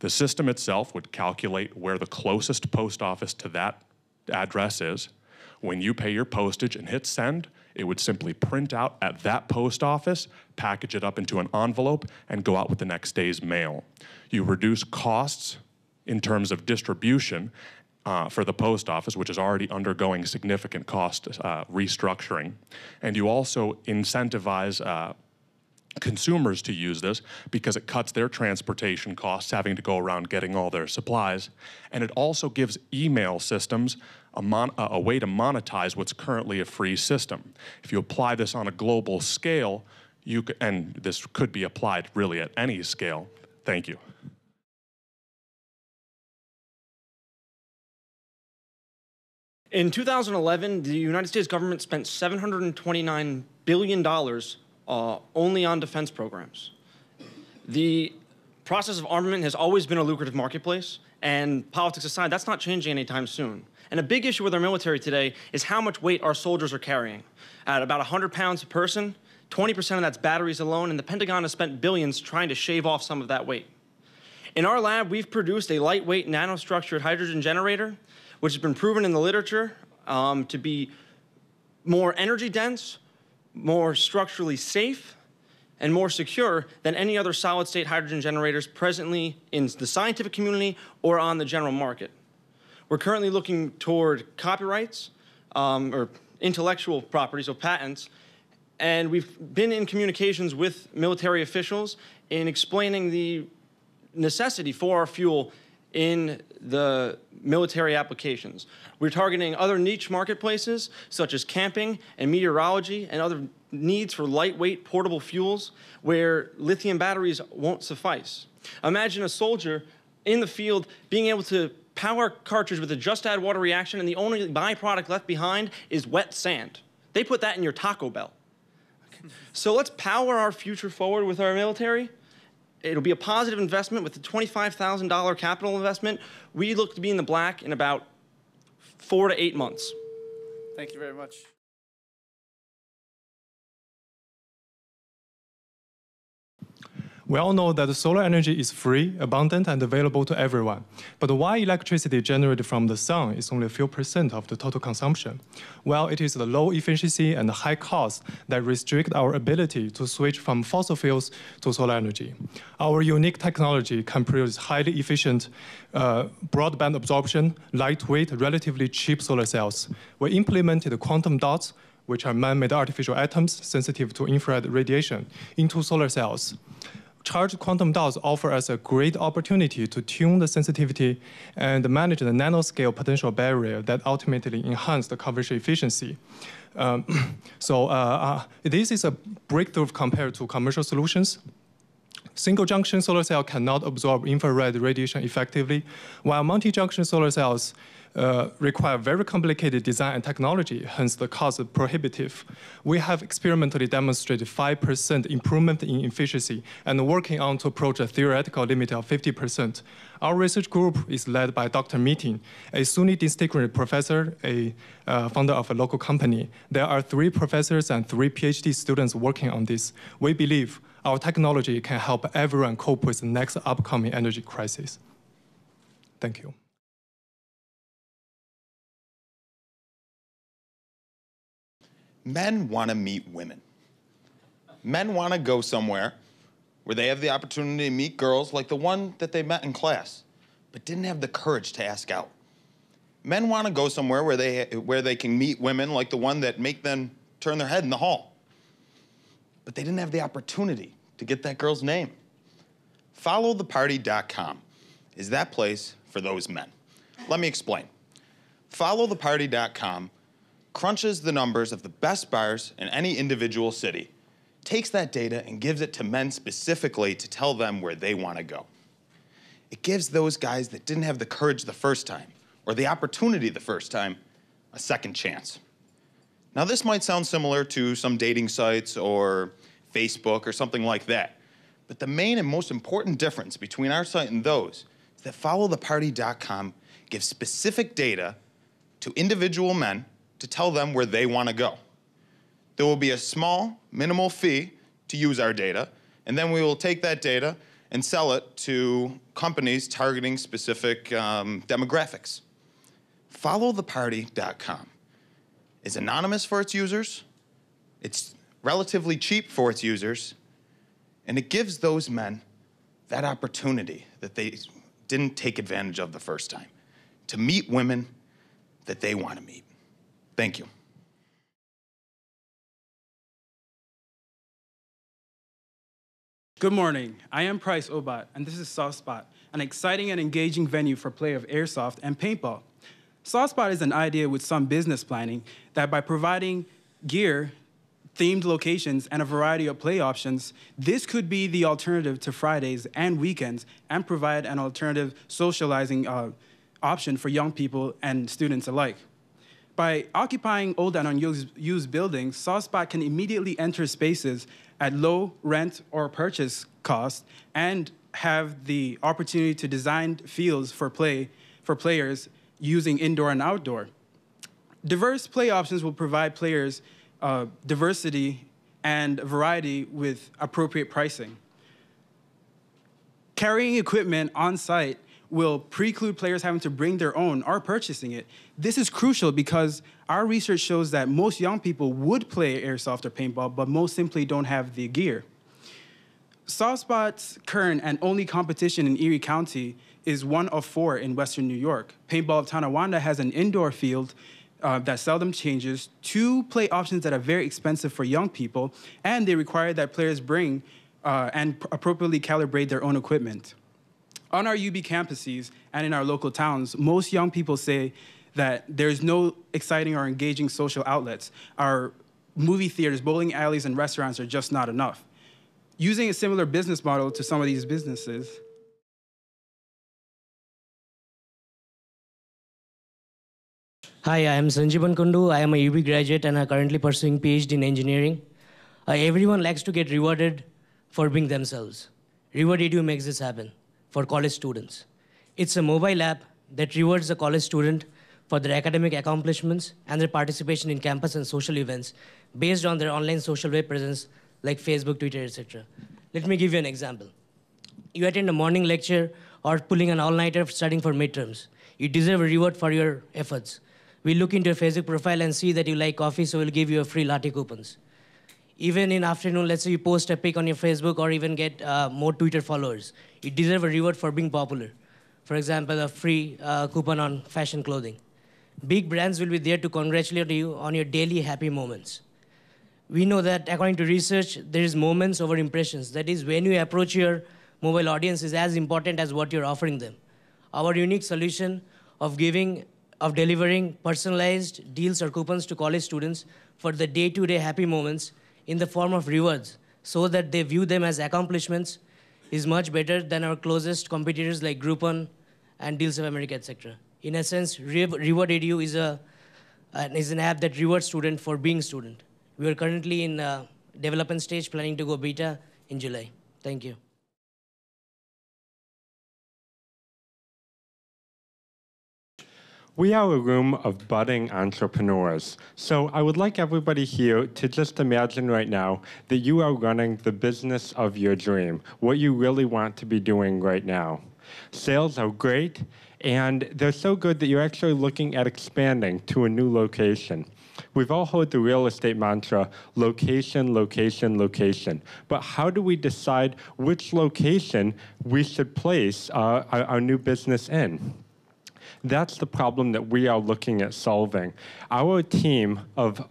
The system itself would calculate where the closest post office to that address is. When you pay your postage and hit send, it would simply print out at that post office, package it up into an envelope, and go out with the next day's mail. You reduce costs in terms of distribution for the post office, which is already undergoing significant cost restructuring. And you also incentivize consumers to use this because it cuts their transportation costs, having to go around getting all their supplies. And it also gives email systems a way to monetize what's currently a free system. If you apply this on a global scale, and this could be applied really at any scale. Thank you. In 2011, the United States government spent $729 billion only on defense programs. The process of armament has always been a lucrative marketplace, and politics aside, that's not changing anytime soon. And a big issue with our military today is how much weight our soldiers are carrying. At about 100 pounds a person, 20% of that's batteries alone, and the Pentagon has spent billions trying to shave off some of that weight. In our lab, we've produced a lightweight nanostructured hydrogen generator, which has been proven in the literature to be more energy dense, more structurally safe, and more secure than any other solid-state hydrogen generators presently in the scientific community or on the general market. We're currently looking toward copyrights or intellectual properties, so patents, and we've been in communications with military officials in explaining the necessity for our fuel in the military applications. We're targeting other niche marketplaces, such as camping and meteorology and other needs for lightweight portable fuels where lithium batteries won't suffice. Imagine a soldier in the field being able to power a cartridge with a just add water reaction, and the only byproduct left behind is wet sand. They put that in your Taco Bell. So let's power our future forward with our military. It'll be a positive investment with a $25,000 capital investment. We look to be in the black in about 4 to 8 months. Thank you very much. We all know that solar energy is free, abundant, and available to everyone. But why electricity generated from the sun is only a few % of the total consumption? Well, it is the low efficiency and high cost that restrict our ability to switch from fossil fuels to solar energy. Our unique technology can produce highly efficient broadband absorption, lightweight, relatively cheap solar cells. We implemented quantum dots, which are man-made artificial atoms sensitive to infrared radiation, into solar cells. Charged quantum dots offer us a great opportunity to tune the sensitivity and manage the nanoscale potential barrier that ultimately enhance the coverage efficiency. This is a breakthrough compared to commercial solutions. Single-junction solar cell cannot absorb infrared radiation effectively, while multi-junction solar cells require very complicated design and technology, hence the cost is prohibitive. We have experimentally demonstrated 5% improvement in efficiency and working on to approach a theoretical limit of 50%. Our research group is led by Dr. Meeting, a SUNY distinguished professor, a founder of a local company. There are 3 professors and 3 PhD students working on this. We believe our technology can help everyone cope with the next upcoming energy crisis. Thank you. Men want to meet women. Men want to go somewhere where they have the opportunity to meet girls like the one that they met in class, but didn't have the courage to ask out. Men want to go somewhere where they can meet women like the one that make them turn their head in the hall, but they didn't have the opportunity to get that girl's name. FollowTheParty.com is that place for those men. Let me explain. FollowTheParty.com crunches the numbers of the best bars in any individual city, takes that data and gives it to men specifically to tell them where they want to go. It gives those guys that didn't have the courage the first time, or the opportunity the first time, a second chance. Now, this might sound similar to some dating sites or Facebook or something like that, but the main and most important difference between our site and those is that FollowTheParty.com gives specific data to individual men to tell them where they want to go. There will be a small, minimal fee to use our data, and then we will take that data and sell it to companies targeting specific demographics. FollowTheParty.com is anonymous for its users, it's relatively cheap for its users, and it gives those men that opportunity that they didn't take advantage of the first time, to meet women that they want to meet. Thank you. Good morning. I am Price Obat, and this is Soft Spot, an exciting and engaging venue for play of airsoft and paintball. Soft Spot is an idea with some business planning that by providing gear, themed locations, and a variety of play options, this could be the alternative to Fridays and weekends and provide an alternative socializing option for young people and students alike. By occupying old and unused buildings, Soft Spot can immediately enter spaces at low rent or purchase cost and have the opportunity to design fields for players using indoor and outdoor. Diverse play options will provide players diversity and variety with appropriate pricing. Carrying equipment on site will preclude players having to bring their own or purchasing it. This is crucial because our research shows that most young people would play airsoft or paintball, but most simply don't have the gear. SoftSpot's current and only competition in Erie County is one of 4 in Western New York. Paintball of Tonawanda has an indoor field that seldom changes, 2 play options that are very expensive for young people, and they require that players bring and appropriately calibrate their own equipment. On our UB campuses and in our local towns, most young people say that there's no exciting or engaging social outlets. Our movie theaters, bowling alleys, and restaurants are just not enough. Using a similar business model to some of these businesses, Hi, I am Sanjiban Kundu. I am a UB graduate and I'm currently pursuing PhD in engineering. Everyone likes to get rewarded for being themselves. RewardEDU makes this happen for college students. It's a mobile app that rewards a college student for their academic accomplishments and their participation in campus and social events based on their online social web presence like Facebook, Twitter, etc. Let me give you an example. You attend a morning lecture or pulling an all-nighter studying for midterms. You deserve a reward for your efforts. We look into your Facebook profile and see that you like coffee, so we'll give you a free latte coupons. Even in afternoon, let's say you post a pic on your Facebook or even get more Twitter followers. You deserve a reward for being popular. For example, a free coupon on fashion clothing. Big brands will be there to congratulate you on your daily happy moments. We know that according to research, there is moments over impressions. That is, when you approach your mobile audience is as important as what you're offering them. Our unique solution of delivering personalized deals or coupons to college students for the day-to-day happy moments in the form of rewards so that they view them as accomplishments is much better than our closest competitors like Groupon and Deals of America, etc. In essence, RewardEDU is an app that rewards students for being student. We are currently in development stage, planning to go beta in July. Thank you. We are a room of budding entrepreneurs. So I would like everybody here to just imagine right now that you are running the business of your dream, what you really want to be doing right now. Sales are great, and they're so good that you're actually looking at expanding to a new location. We've all heard the real estate mantra, location, location, location. But how do we decide which location we should place our new business in? That's the problem that we are looking at solving. Our team of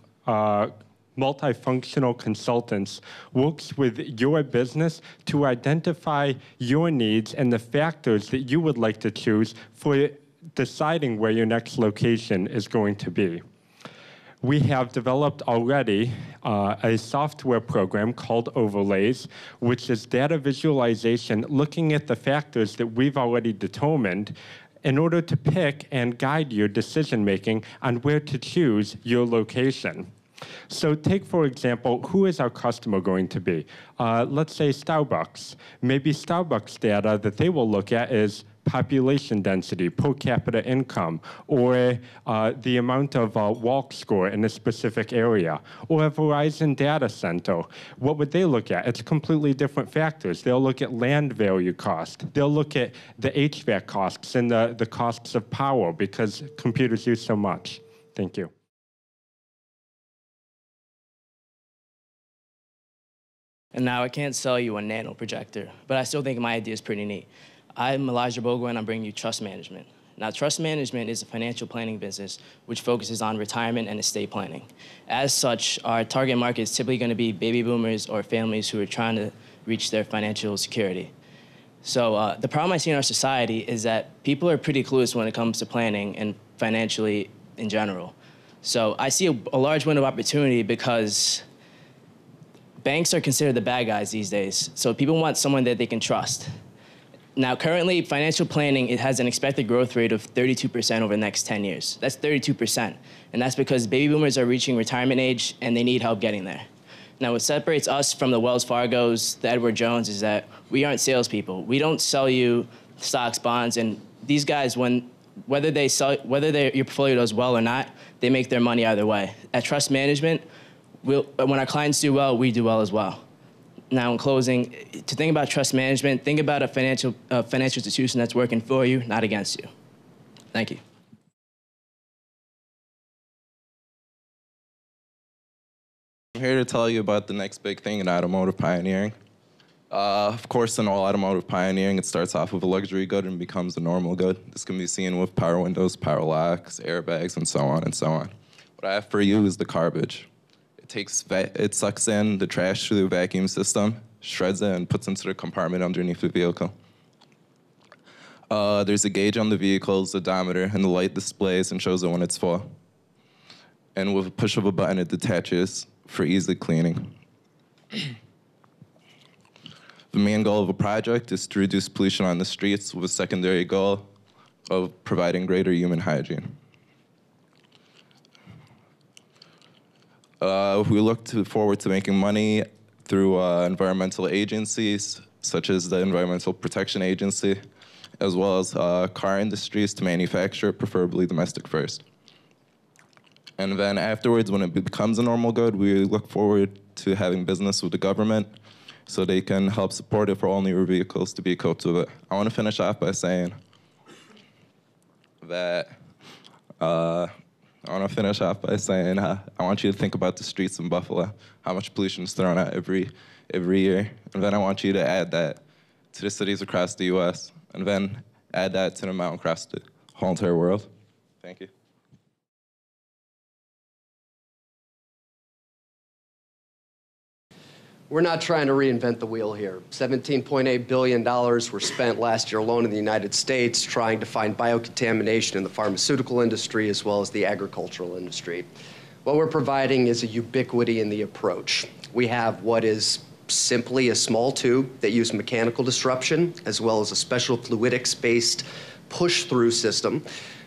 multifunctional consultants works with your business to identify your needs and the factors that you would like to choose for deciding where your next location is going to be. We have developed already a software program called Overlays, which is data visualization looking at the factors that we've already determined in order to pick and guide your decision-making on where to choose your location. So take, for example, who is our customer going to be? Let's say Starbucks. Maybe Starbucks data that they will look at is population density, per capita income, or the amount of walk score in a specific area, or a Verizon data center. What would they look at? It's completely different factors. They'll look at land value cost. They'll look at the HVAC costs and the costs of power because computers use so much. Thank you. And now I can't sell you a Nano projector, but I still think my idea is pretty neat. I'm Elijah Bogo, and I'm bringing you Trust Management. Now, Trust Management is a financial planning business which focuses on retirement and estate planning. As such, our target market is typically going to be baby boomers or families who are trying to reach their financial security. So the problem I see in our society is that people are pretty clueless when it comes to planning and financially in general. So I see a large window of opportunity because banks are considered the bad guys these days. So people want someone that they can trust. Now, currently, financial planning, it has an expected growth rate of 32% over the next 10 years. That's 32%. And that's because baby boomers are reaching retirement age and they need help getting there. Now, what separates us from the Wells Fargos, the Edward Jones, is that we aren't salespeople. We don't sell you stocks, bonds, and these guys, whether your portfolio does well or not, they make their money either way. At Trust Management, when our clients do well, we do well as well. Now, in closing, to think about trust management, think about a financial institution that's working for you, not against you. Thank you. I'm here to tell you about the next big thing in automotive pioneering. Of course, in all automotive pioneering, it starts off with a luxury good and becomes a normal good. This can be seen with power windows, power locks, airbags, and so on and so on. What I have for you is the garbage. It sucks in the trash through the vacuum system, shreds it, and puts into the compartment underneath the vehicle. There's a gauge on the vehicle's odometer, and the light displays and shows it when it's full. And with a push of a button, it detaches for easy cleaning. The main goal of a project is to reduce pollution on the streets with a secondary goal of providing greater human hygiene. We look forward to making money through environmental agencies, such as the Environmental Protection Agency, as well as car industries to manufacture, preferably domestic first. And then afterwards, when it becomes a normal good, we look forward to having business with the government so they can help support it for all newer vehicles to be equipped with it. I want to finish off by saying that I want you to think about the streets in Buffalo, how much pollution is thrown out every year. And then I want you to add that to the cities across the US, and then add that to the amount across the whole entire world. Thank you. We're not trying to reinvent the wheel here. $17.8 billion were spent last year alone in the United States trying to find biocontamination in the pharmaceutical industry as well as the agricultural industry. What we're providing is a ubiquity in the approach. We have what is simply a small tube that uses mechanical disruption as well as a special fluidics-based push-through system.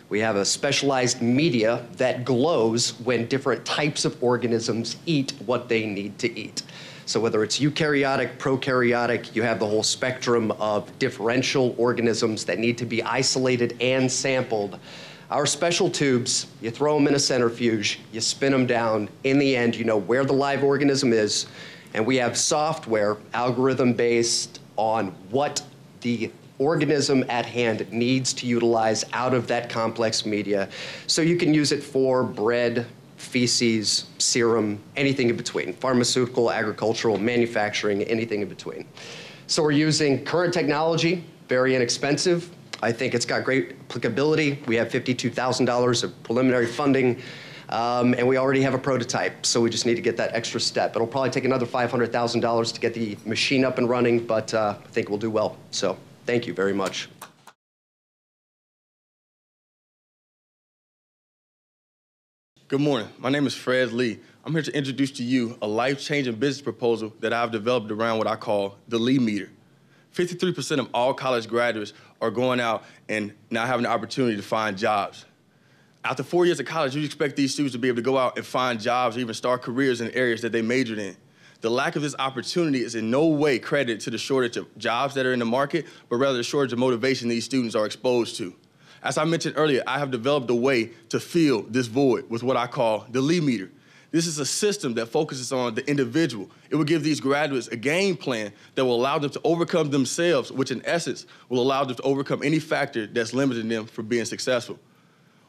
We have a specialized media that glows when different types of organisms eat what they need to eat. So whether it's eukaryotic, prokaryotic, you have the whole spectrum of differential organisms that need to be isolated and sampled. Our special tubes, you throw them in a centrifuge, you spin them down. In the end, you know where the live organism is, and we have software, algorithm-based, on what the organism at hand needs to utilize out of that complex media. So you can use it for bread, feces, serum, anything in between, pharmaceutical, agricultural, manufacturing, anything in between. So we're using current technology, very inexpensive. I think it's got great applicability. We have $52,000 of preliminary funding, and we already have a prototype, so we just need to get that extra step. It'll probably take another $500,000 to get the machine up and running, but I think we'll do well. So thank you very much. Good morning. My name is Fred Lee. I'm here to introduce to you a life-changing business proposal that I've developed around what I call the Lee meter. 53% of all college graduates are going out and now having the opportunity to find jobs. After 4 years of college, you expect these students to be able to go out and find jobs or even start careers in areas that they majored in. The lack of this opportunity is in no way credited to the shortage of jobs that are in the market, but rather the shortage of motivation these students are exposed to. As I mentioned earlier, I have developed a way to fill this void with what I call the Lee meter. This is a system that focuses on the individual. It will give these graduates a game plan that will allow them to overcome themselves, which in essence will allow them to overcome any factor that's limiting them from being successful.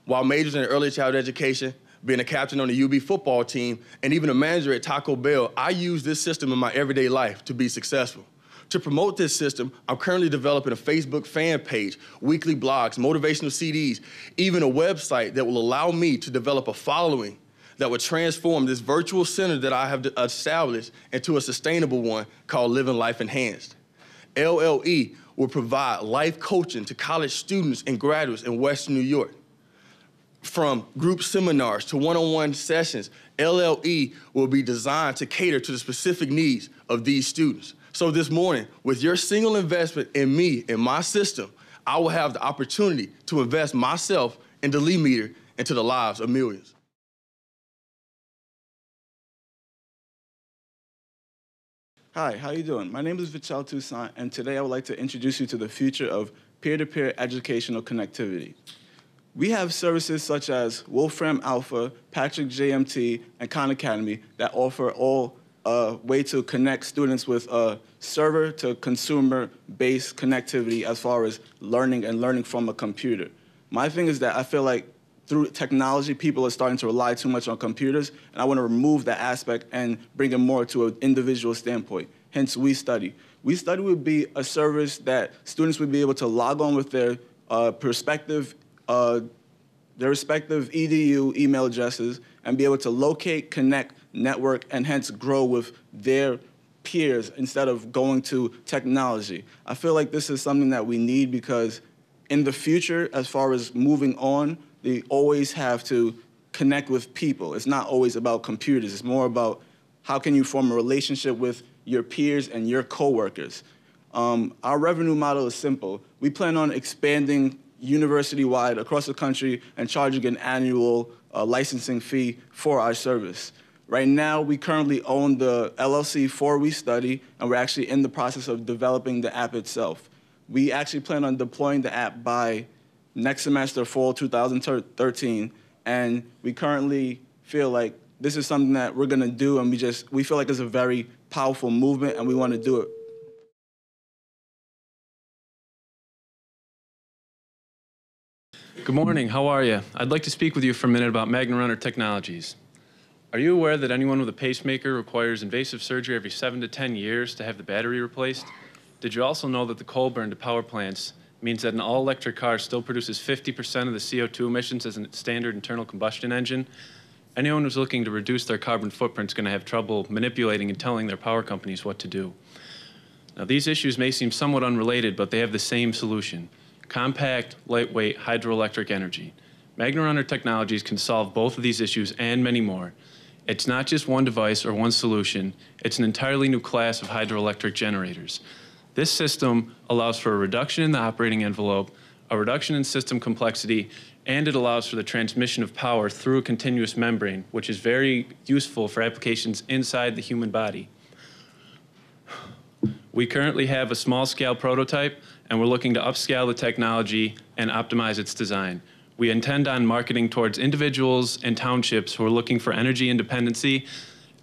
While majoring in early childhood education, being a captain on the UB football team, and even a manager at Taco Bell, I use this system in my everyday life to be successful. To promote this system, I'm currently developing a Facebook fan page, weekly blogs, motivational CDs, even a website that will allow me to develop a following that would transform this virtual center that I have established into a sustainable one called Living Life Enhanced. LLE will provide life coaching to college students and graduates in Western New York. From group seminars to one-on-one sessions, LLE will be designed to cater to the specific needs of these students. So this morning, with your single investment in me and my system, I will have the opportunity to invest myself and the Lee meter into the lives of millions. Hi, how you doing? My name is Vikash, and today I would like to introduce you to the future of peer-to-peer educational connectivity. We have services such as Wolfram Alpha, Patrick JMT, and Khan Academy that offer all a way to connect students with a server to consumer-based connectivity as far as learning from a computer. My thing is that I feel like through technology, people are starting to rely too much on computers, and I want to remove that aspect and bring it more to an individual standpoint. Hence, We Study. We Study would be a service that students would be able to log on with their respective EDU email addresses and be able to locate, connect, network, and hence grow with their peers instead of going to technology. I feel like this is something that we need because in the future, as far as moving on, they always have to connect with people. It's not always about computers. It's more about how can you form a relationship with your peers and your coworkers. Our revenue model is simple. We plan on expanding university-wide across the country and charging an annual licensing fee for our service. Right now, we currently own the LLC for We Study, and we're actually in the process of developing the app itself. We actually plan on deploying the app by next semester, fall 2013, and we currently feel like this is something that we're gonna do, and we feel like it's a very powerful movement, and we wanna do it. Good morning, how are you? I'd like to speak with you for a minute about MagnaRunner Technologies. Are you aware that anyone with a pacemaker requires invasive surgery every 7 to 10 years to have the battery replaced? Did you also know that the coal burn to power plants means that an all-electric car still produces 50% of the CO2 emissions as a standard internal combustion engine? Anyone who's looking to reduce their carbon footprint is going to have trouble manipulating and telling their power companies what to do. Now, these issues may seem somewhat unrelated, but they have the same solution: compact, lightweight, hydroelectric energy. MagnaRunner Technologies can solve both of these issues and many more. It's not just one device or one solution. It's an entirely new class of hydroelectric generators. This system allows for a reduction in the operating envelope, a reduction in system complexity, and it allows for the transmission of power through a continuous membrane, which is very useful for applications inside the human body. We currently have a small-scale prototype, and we're looking to upscale the technology and optimize its design. We intend on marketing towards individuals and townships who are looking for energy independency,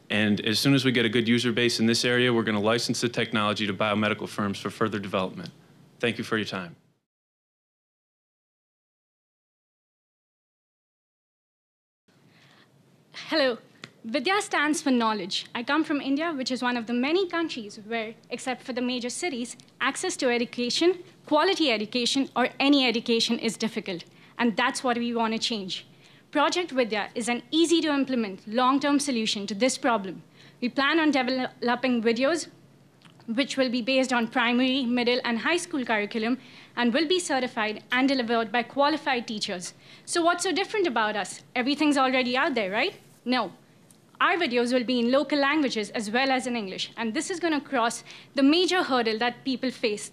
and as soon as we get a good user base in this area, we're going to license the technology to biomedical firms for further development. Thank you for your time. Hello. Vidya stands for knowledge. I come from India, which is one of the many countries where, except for the major cities, access to education, quality education, or any education is difficult. And that's what we want to change. Project Vidya is an easy-to-implement, long-term solution to this problem. We plan on developing videos which will be based on primary, middle, and high school curriculum and will be certified and delivered by qualified teachers. So what's so different about us? Everything's already out there, right? No. Our videos will be in local languages as well as in English, and this is going to cross the major hurdle that people face,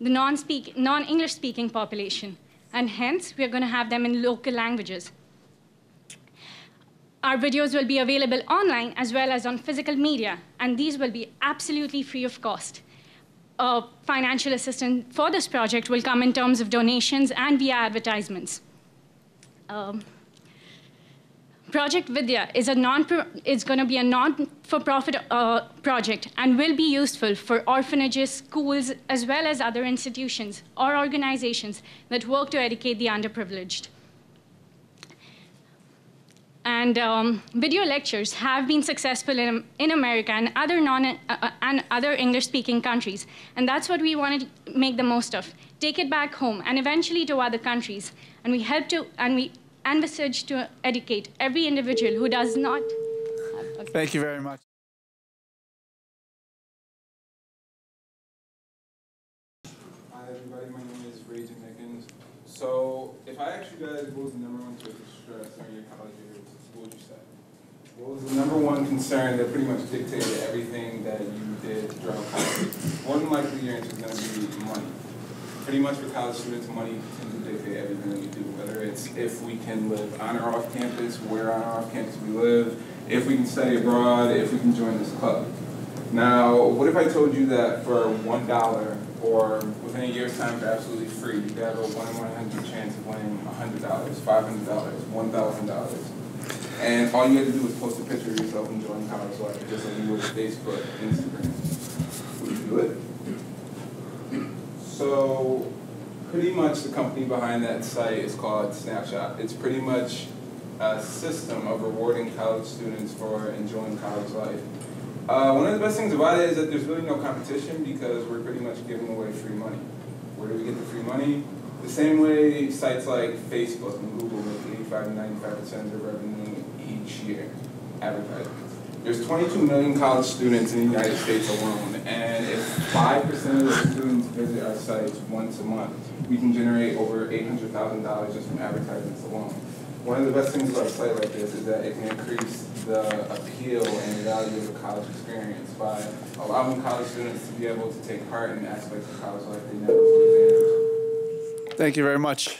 the non-English speaking population. And hence, we're going to have them in local languages. Our videos will be available online as well as on physical media, and these will be absolutely free of cost. Financial assistance for this project will come in terms of donations and via advertisements. Project Vidya is going to be a non-for-profit project and will be useful for orphanages, schools, as well as other institutions or organizations that work to educate the underprivileged. And video lectures have been successful in America and other English-speaking countries, and that's what we want to make the most of. Take it back home and eventually to other countries, and we envisage to educate every individual who does not have. Thank you very much. Hi everybody, my name is Reyes. So if I asked you guys what was the #1 topic of stress during your college years, what would you say? What was the #1 concern that pretty much dictated everything that you did throughout college? More than likely your answer is going to be money. Pretty much for college students, money tends to dictate everything that we do, whether it's if we can live on or off campus, where on or off campus we live, if we can study abroad, if we can join this club. Now, what if I told you that for $1 or within a year's time for absolutely free, you could have a 1 in 100 chance of winning $100, $500, $1,000. And all you had to do was post a picture of yourself enjoying college life, just like you would Facebook, Instagram. Would you do it? So pretty much the company behind that site is called Snapshot. It's pretty much a system of rewarding college students for enjoying college life. One of the best things about it is that there's really no competition because we're pretty much giving away free money. Where do we get the free money? The same way sites like Facebook and Google make 85 to 95% of their revenue each year, advertising. There's 22 million college students in the United States alone, and if 5% of the students visit our sites once a month, we can generate over $800,000 just from advertisements alone. One of the best things about a site like this is that it can increase the appeal and value of the college experience by allowing college students to be able to take part in aspects of college life they never would have. Thank you very much.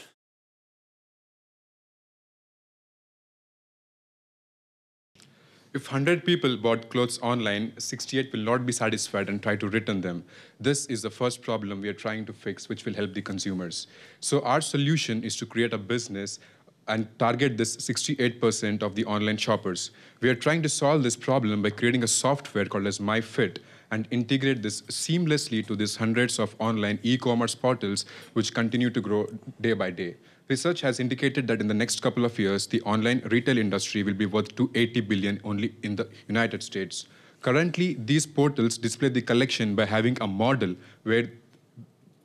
If 100 people bought clothes online, 68 will not be satisfied and try to return them. This is the first problem we are trying to fix, which will help the consumers. So our solution is to create a business and target this 68% of the online shoppers. We are trying to solve this problem by creating a software called as MyFit and integrate this seamlessly to these hundreds of online e-commerce portals which continue to grow day by day. Research has indicated that in the next couple of years, the online retail industry will be worth $280 billion only in the United States. Currently, these portals display the collection by having a model where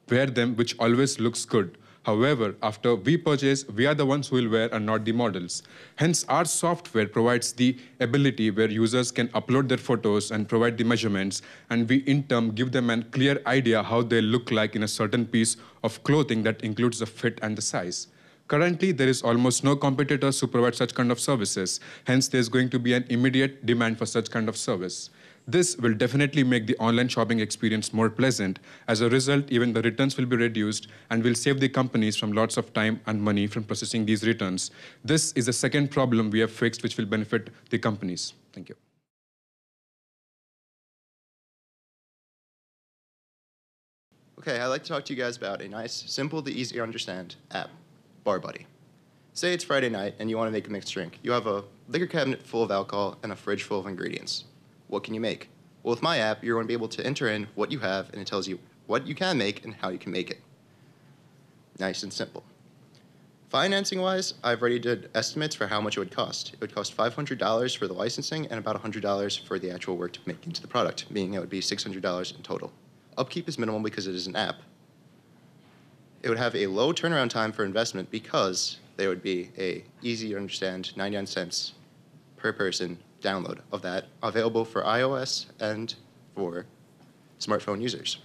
them which always looks good. However, after we purchase, we are the ones who will wear and not the models. Hence, our software provides the ability where users can upload their photos and provide the measurements, and we in turn give them a clear idea how they look like in a certain piece of clothing that includes the fit and the size. Currently, there is almost no competitors who provide such kind of services. Hence, there's going to be an immediate demand for such kind of service. This will definitely make the online shopping experience more pleasant. As a result, even the returns will be reduced and will save the companies from lots of time and money from processing these returns. This is the second problem we have fixed, which will benefit the companies. Thank you. Okay, I'd like to talk to you guys about a nice, simple to easy to understand app, Bar Buddy. Say it's Friday night and you want to make a mixed drink. You have a liquor cabinet full of alcohol and a fridge full of ingredients. What can you make? Well, with my app, you're going to be able to enter in what you have, and it tells you what you can make and how you can make it. Nice and simple. Financing-wise, I've already did estimates for how much it would cost. It would cost $500 for the licensing and about $100 for the actual work to make into the product, meaning it would be $600 in total. Upkeep is minimal because it is an app. It would have a low turnaround time for investment because there would be a easy to understand 99 cents per person download of that available for iOS and for smartphone users.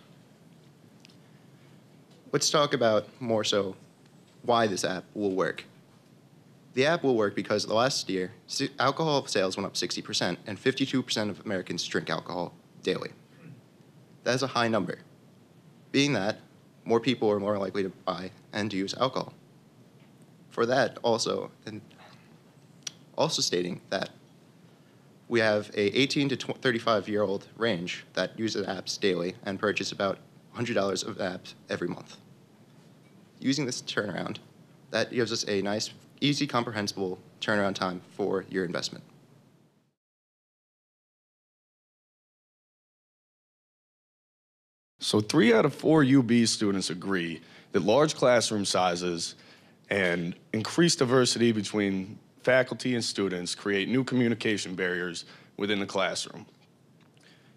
Let's talk about more so why this app will work. The app will work because last year, alcohol sales went up 60% and 52% of Americans drink alcohol daily. That is a high number. Being that, more people are more likely to buy and use alcohol. For that also, and also stating that we have a 18 to 35-year-old range that uses apps daily and purchase about $100 of apps every month. Using this turnaround, that gives us a nice, easy, comprehensible turnaround time for your investment. So 3 out of 4 UB students agree that large classroom sizes and increased diversity between faculty and students create new communication barriers within the classroom.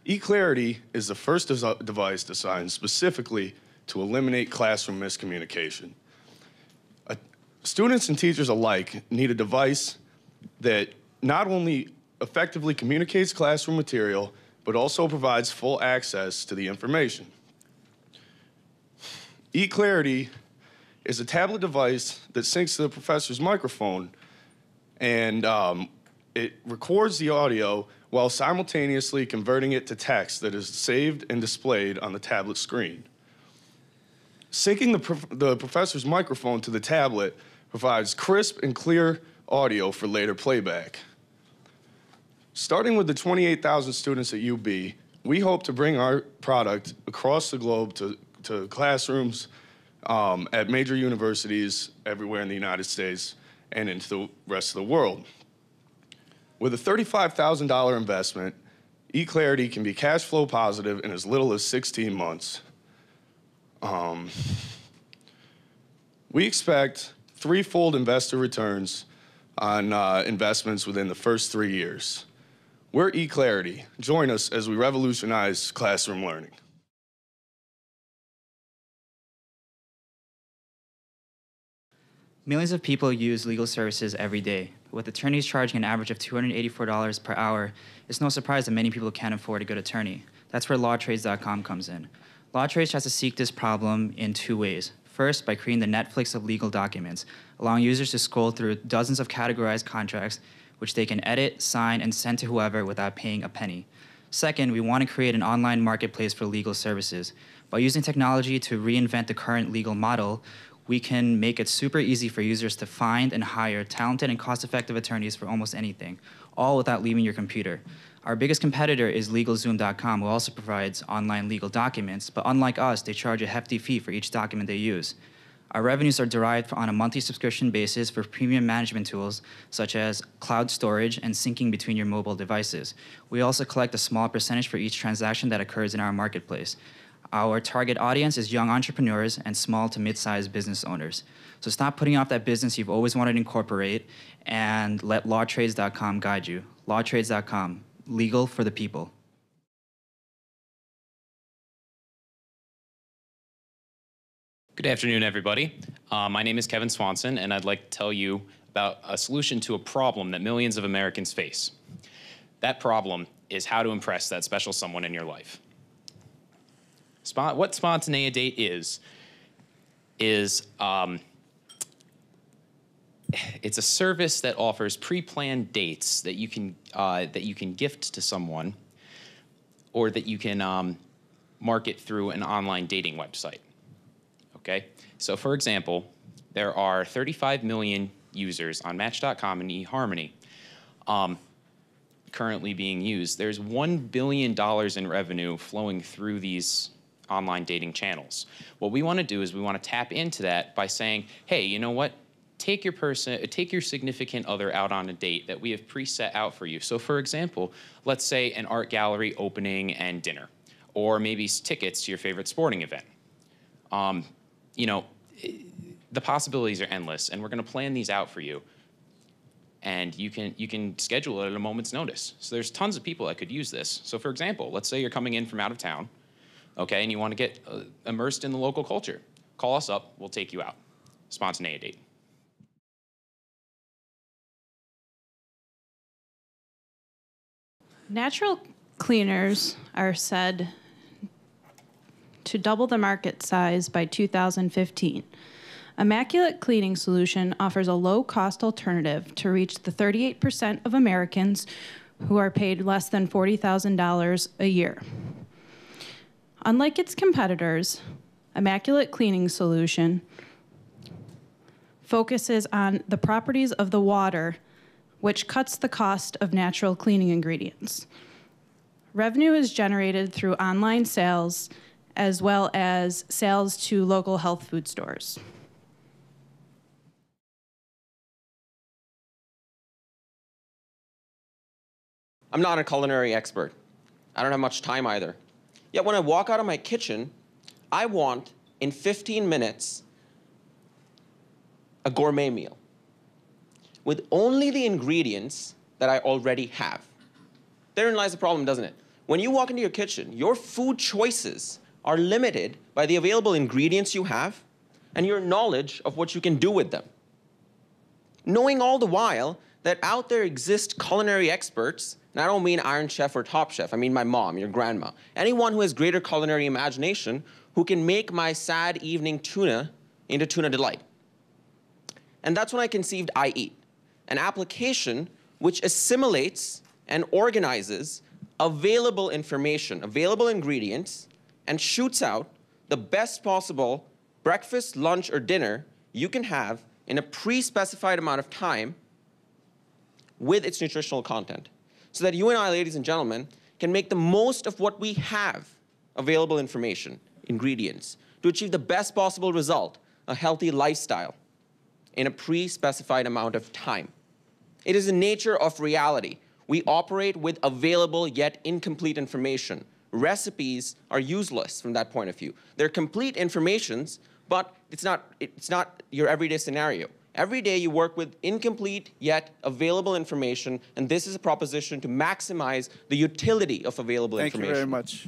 eClarity is the first device designed specifically to eliminate classroom miscommunication. Students and teachers alike need a device that not only effectively communicates classroom material, but also provides full access to the information. eClarity is a tablet device that syncs to the professor's microphone, and it records the audio while simultaneously converting it to text that is saved and displayed on the tablet screen. Syncing the professor's microphone to the tablet provides crisp and clear audio for later playback. Starting with the 28,000 students at UB, We hope to bring our product across the globe to classrooms at major universities everywhere in the United States and into the rest of the world. With a $35,000 investment, eClarity can be cash flow positive in as little as 16 months. We expect threefold investor returns on investments within the first 3 years. We're eClarity. Join us as we revolutionize classroom learning. Millions of people use legal services every day. With attorneys charging an average of $284 per hour, it's no surprise that many people can't afford a good attorney. That's where LawTrades.com comes in. LawTrades tries to seek this problem in two ways. First, by creating the Netflix of legal documents, allowing users to scroll through dozens of categorized contracts, which they can edit, sign, and send to whoever without paying a penny. Second, we want to create an online marketplace for legal services. By using technology to reinvent the current legal model, we can make it super easy for users to find and hire talented and cost-effective attorneys for almost anything, all without leaving your computer. Our biggest competitor is LegalZoom.com, who also provides online legal documents, but unlike us, they charge a hefty fee for each document they use. Our revenues are derived on a monthly subscription basis for premium management tools, such as cloud storage and syncing between your mobile devices. We also collect a small percentage for each transaction that occurs in our marketplace. Our target audience is young entrepreneurs and small to mid-sized business owners. So stop putting off that business you've always wanted to incorporate and let LawTrades.com guide you. LawTrades.com, legal for the people. Good afternoon, everybody. My name is Kevin Swanson, and I'd like to tell you about a solution to a problem that millions of Americans face. That problem is how to impress that special someone in your life. What Spontaneity is it's a service that offers pre-planned dates that you can gift to someone, or that you can market through an online dating website. Okay, so for example, there are 35 million users on Match.com and eHarmony currently being used. There's $1 billion in revenue flowing through these online dating channels. What we want to do is we want to tap into that by saying, hey, you know what? Take your significant other out on a date that we have preset out for you. So for example, let's say an art gallery opening and dinner, or maybe tickets to your favorite sporting event. You know, the possibilities are endless, and we're going to plan these out for you. And you can schedule it at a moment's notice. So there's tons of people that could use this. So for example, let's say you're coming in from out of town, okay, and you want to get immersed in the local culture. Call us up, we'll take you out. Spontaneity. Natural cleaners are said to double the market size by 2015. Immaculate Cleaning Solution offers a low-cost alternative to reach the 38% of Americans who are paid less than $40,000 a year. Unlike its competitors, Immaculate Cleaning Solution focuses on the properties of the water, which cuts the cost of natural cleaning ingredients. Revenue is generated through online sales as well as sales to local health food stores. I'm not a culinary expert. I don't have much time either. Yet when I walk out of my kitchen, I want, in 15 minutes, a gourmet meal with only the ingredients that I already have. Therein lies the problem, doesn't it? When you walk into your kitchen, your food choices are limited by the available ingredients you have and your knowledge of what you can do with them. Knowing all the while that out there exist culinary experts, and I don't mean Iron Chef or Top Chef, I mean my mom, your grandma, anyone who has greater culinary imagination who can make my sad evening tuna into tuna delight. And that's when I conceived I Eat, an application which assimilates and organizes available information, available ingredients, and shoots out the best possible breakfast, lunch, or dinner you can have in a pre-specified amount of time with its nutritional content. So that you and I, ladies and gentlemen, can make the most of what we have, available information, ingredients, to achieve the best possible result, a healthy lifestyle, in a pre-specified amount of time. It is the nature of reality. We operate with available yet incomplete information. Recipes are useless from that point of view. They're complete informations, but it's not your everyday scenario. Every day you work with incomplete yet available information, and this is a proposition to maximize the utility of available information. Thank you very much.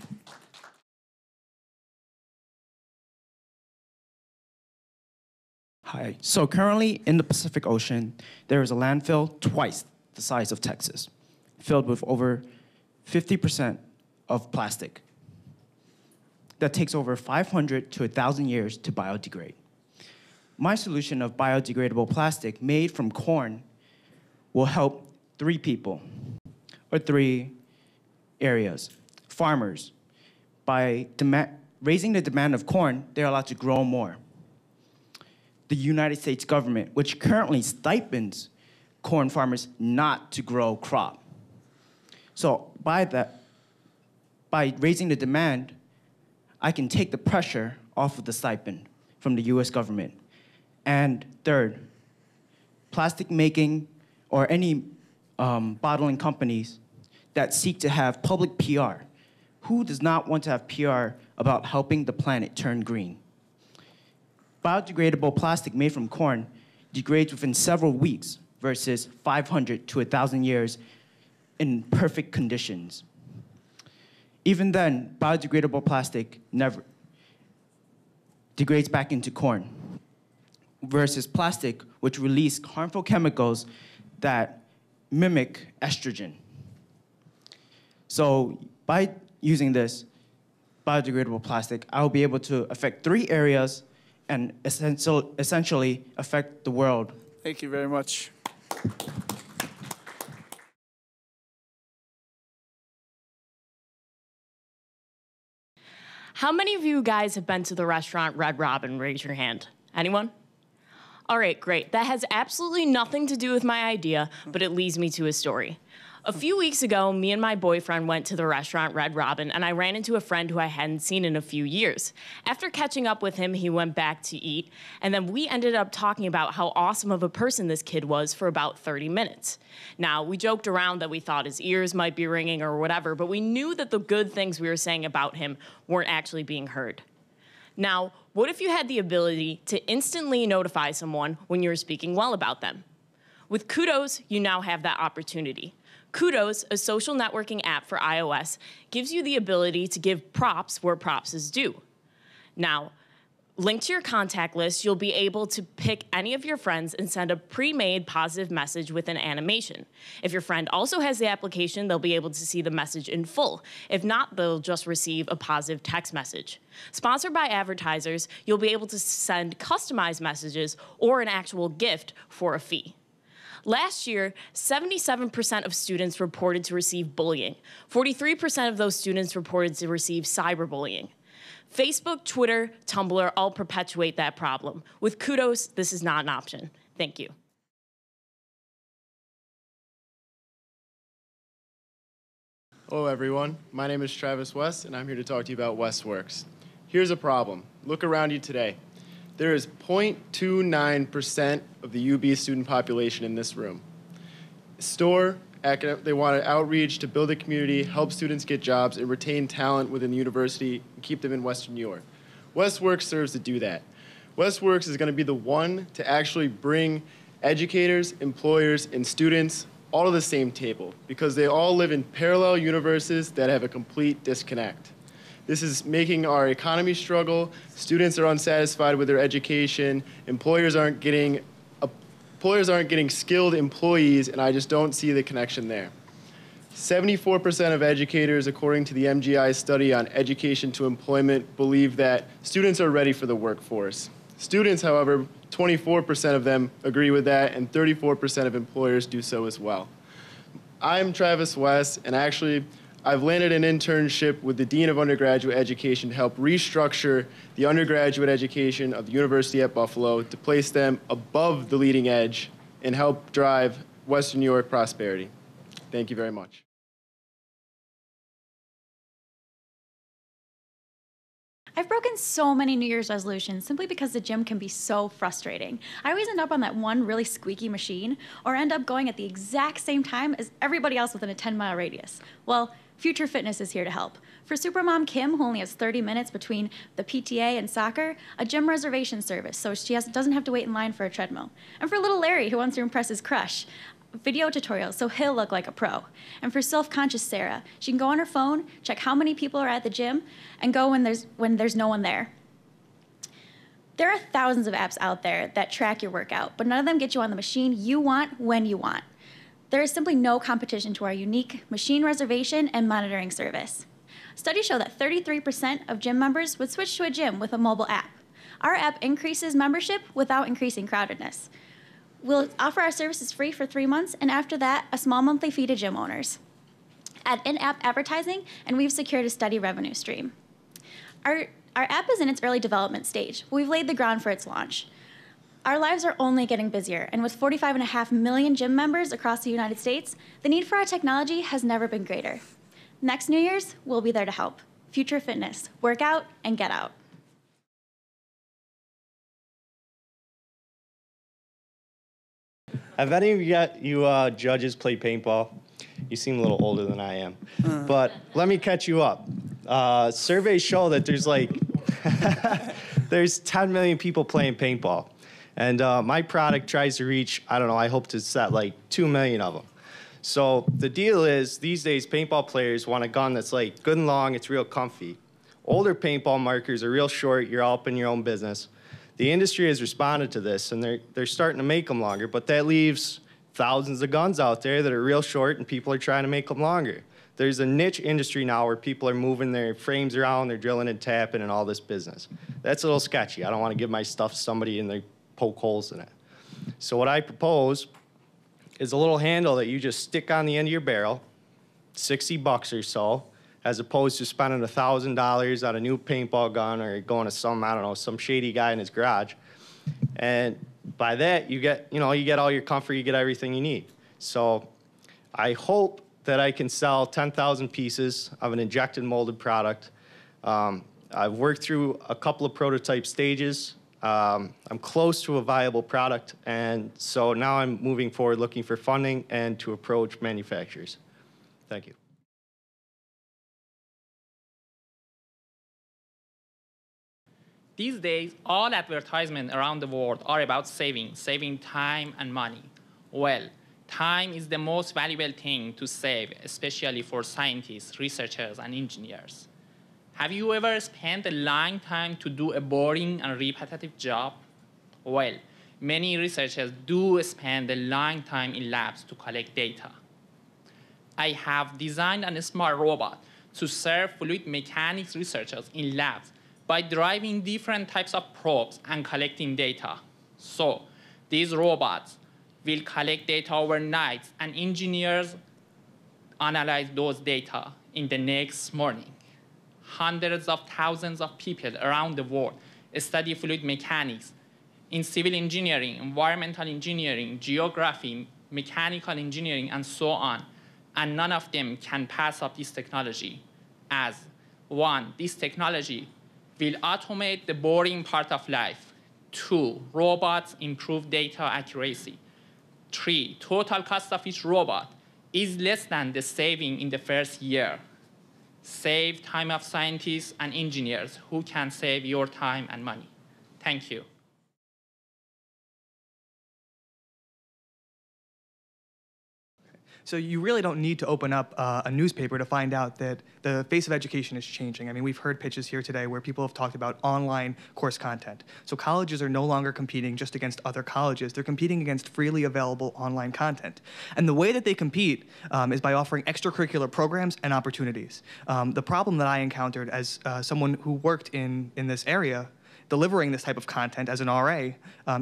Hi. So currently in the Pacific Ocean, there is a landfill twice the size of Texas, filled with over 50% of plastic. That takes over 500 to 1,000 years to biodegrade. My solution of biodegradable plastic made from corn will help 3 people, or 3 areas. Farmers, by raising the demand of corn, they're allowed to grow more. The United States government, which currently stipends corn farmers not to grow crop. So by raising the demand, I can take the pressure off of the stipend from the US government. And third, plastic making or any bottling companies that seek to have public PR. Who does not want to have PR about helping the planet turn green? Biodegradable plastic made from corn degrades within several weeks versus 500 to 1,000 years in perfect conditions. Even then, biodegradable plastic never degrades back into corn versus plastic, which release harmful chemicals that mimic estrogen. So by using this biodegradable plastic, I'll be able to affect 3 areas and essentially affect the world. Thank you very much. How many of you guys have been to the restaurant Red Robin? Raise your hand. Anyone? All right, great. That has absolutely nothing to do with my idea, but it leads me to a story. A few weeks ago, me and my boyfriend went to the restaurant Red Robin, and I ran into a friend who I hadn't seen in a few years. After catching up with him, he went back to eat, and then we ended up talking about how awesome of a person this kid was for about 30 minutes. Now, we joked around that we thought his ears might be ringing or whatever, but we knew that the good things we were saying about him weren't actually being heard. Now, what if you had the ability to instantly notify someone when you were speaking well about them? With Kudos, you now have that opportunity. Kudos, a social networking app for iOS, gives you the ability to give props where props is due. Now, linked to your contact list, you'll be able to pick any of your friends and send a pre-made positive message with an animation. If your friend also has the application, they'll be able to see the message in full. If not, they'll just receive a positive text message. Sponsored by advertisers, you'll be able to send customized messages or an actual gift for a fee. Last year, 77% of students reported to receive bullying. 43% of those students reported to receive cyberbullying. Facebook, Twitter, Tumblr all perpetuate that problem. With Kudos, this is not an option. Thank you. Hello, everyone. My name is Travis West, and I'm here to talk to you about WestWorks. Here's a problem. Look around you today. There is 0.29% of the UB student population in this room. They want to outreach to build a community, help students get jobs, and retain talent within the university and keep them in Western New York. WestWorks serves to do that. WestWorks is going to be the one to actually bring educators, employers, and students all to the same table because they all live in parallel universes that have a complete disconnect. This is making our economy struggle. Students are unsatisfied with their education. Employers aren't getting skilled employees, and I just don't see the connection there. 74% of educators, according to the MGI study on education to employment, believe that students are ready for the workforce. Students, however, 24% of them agree with that, and 34% of employers do so as well. I'm Travis West, and actually, I've landed an internship with the Dean of Undergraduate Education to help restructure the undergraduate education of the University at Buffalo to place them above the leading edge and help drive Western New York prosperity. Thank you very much. I've broken so many New Year's resolutions simply because the gym can be so frustrating. I always end up on that one really squeaky machine or end up going at the exact same time as everybody else within a 10-mile radius. Well, Future Fitness is here to help. For Supermom Kim, who only has 30 minutes between the PTA and soccer, a gym reservation service so she doesn't have to wait in line for a treadmill. And for little Larry, who wants to impress his crush, video tutorials so he'll look like a pro. And for self-conscious Sarah, she can go on her phone, check how many people are at the gym, and go when there's no one there. There are thousands of apps out there that track your workout, but none of them get you on the machine you want when you want. There is simply no competition to our unique machine reservation and monitoring service. Studies show that 33% of gym members would switch to a gym with a mobile app. Our app increases membership without increasing crowdedness. We'll offer our services free for 3 months, and after that, a small monthly fee to gym owners. Add in-app advertising, and we've secured a steady revenue stream. Our app is in its early development stage, but we've laid the ground for its launch. Our lives are only getting busier, and with 45.5 million gym members across the United States, the need for our technology has never been greater. Next New Year's, we'll be there to help. Future Fitness, work out and get out. Have any of you judges played paintball? You seem a little older than I am. But let me catch you up. Surveys show that there's 10 million people playing paintball. And my product tries to reach, I don't know, I hope to set like 2 million of them. So the deal is, these days, paintball players want a gun that's like good and long, it's real comfy. Older paintball markers are real short, you're all up in your own business. The industry has responded to this, and they're starting to make them longer, but that leaves thousands of guns out there that are real short, and people are trying to make them longer. There's a niche industry now where people are moving their frames around, they're drilling and tapping and all this business. That's a little sketchy. I don't want to give my stuff to somebody and they poke holes in it. So what I propose is a little handle that you just stick on the end of your barrel, $60 or so, as opposed to spending $1,000 on a new paintball gun or going to some, I don't know, some shady guy in his garage. And by that, you get all your comfort, you get everything you need. So I hope that I can sell 10,000 pieces of an injected molded product. I've worked through a couple of prototype stages. I'm close to a viable product, and so now I'm moving forward looking for funding and to approach manufacturers. Thank you. These days, all advertisements around the world are about saving time and money. Well, time is the most valuable thing to save, especially for scientists, researchers, and engineers. Have you ever spent a long time to do a boring and repetitive job? Well, many researchers do spend a long time in labs to collect data. I have designed a smart robot to serve fluid mechanics researchers in labs by driving different types of probes and collecting data. So these robots will collect data overnight, and engineers analyze those data in the next morning. Hundreds of thousands of people around the world study fluid mechanics in civil engineering, environmental engineering, geography, mechanical engineering, and so on. And none of them can pass up this technology as, one, this technology will automate the boring part of life. 2, robots improve data accuracy. 3, total cost of each robot is less than the saving in the first year. Save time of scientists and engineers who can save your time and money. Thank you. So you really don't need to open up a newspaper to find out that the face of education is changing. I mean, we've heard pitches here today where people have talked about online course content. So colleges are no longer competing just against other colleges. They're competing against freely available online content. And the way that they compete is by offering extracurricular programs and opportunities. The problem that I encountered as someone who worked in this area delivering this type of content as an RA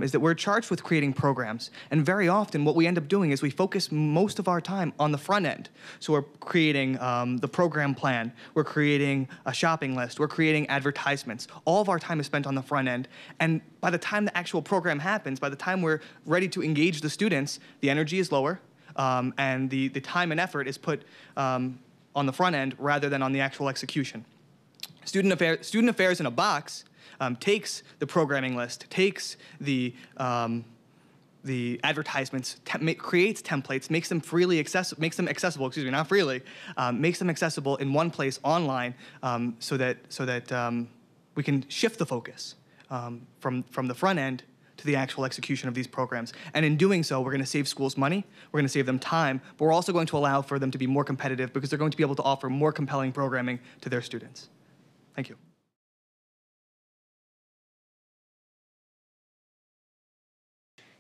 is that we're charged with creating programs. And very often what we end up doing is we focus most of our time on the front end. So we're creating the program plan, we're creating a shopping list, we're creating advertisements. All of our time is spent on the front end. And by the time the actual program happens, by the time we're ready to engage the students, the energy is lower and the time and effort is put on the front end rather than on the actual execution. Student Affairs in a box takes the programming list, takes the advertisements, creates templates, makes them accessible. Excuse me, not freely, makes them accessible in one place online, so that we can shift the focus from the front end to the actual execution of these programs. And in doing so, we're going to save schools money, we're going to save them time, but we're also going to allow for them to be more competitive because they're going to be able to offer more compelling programming to their students. Thank you.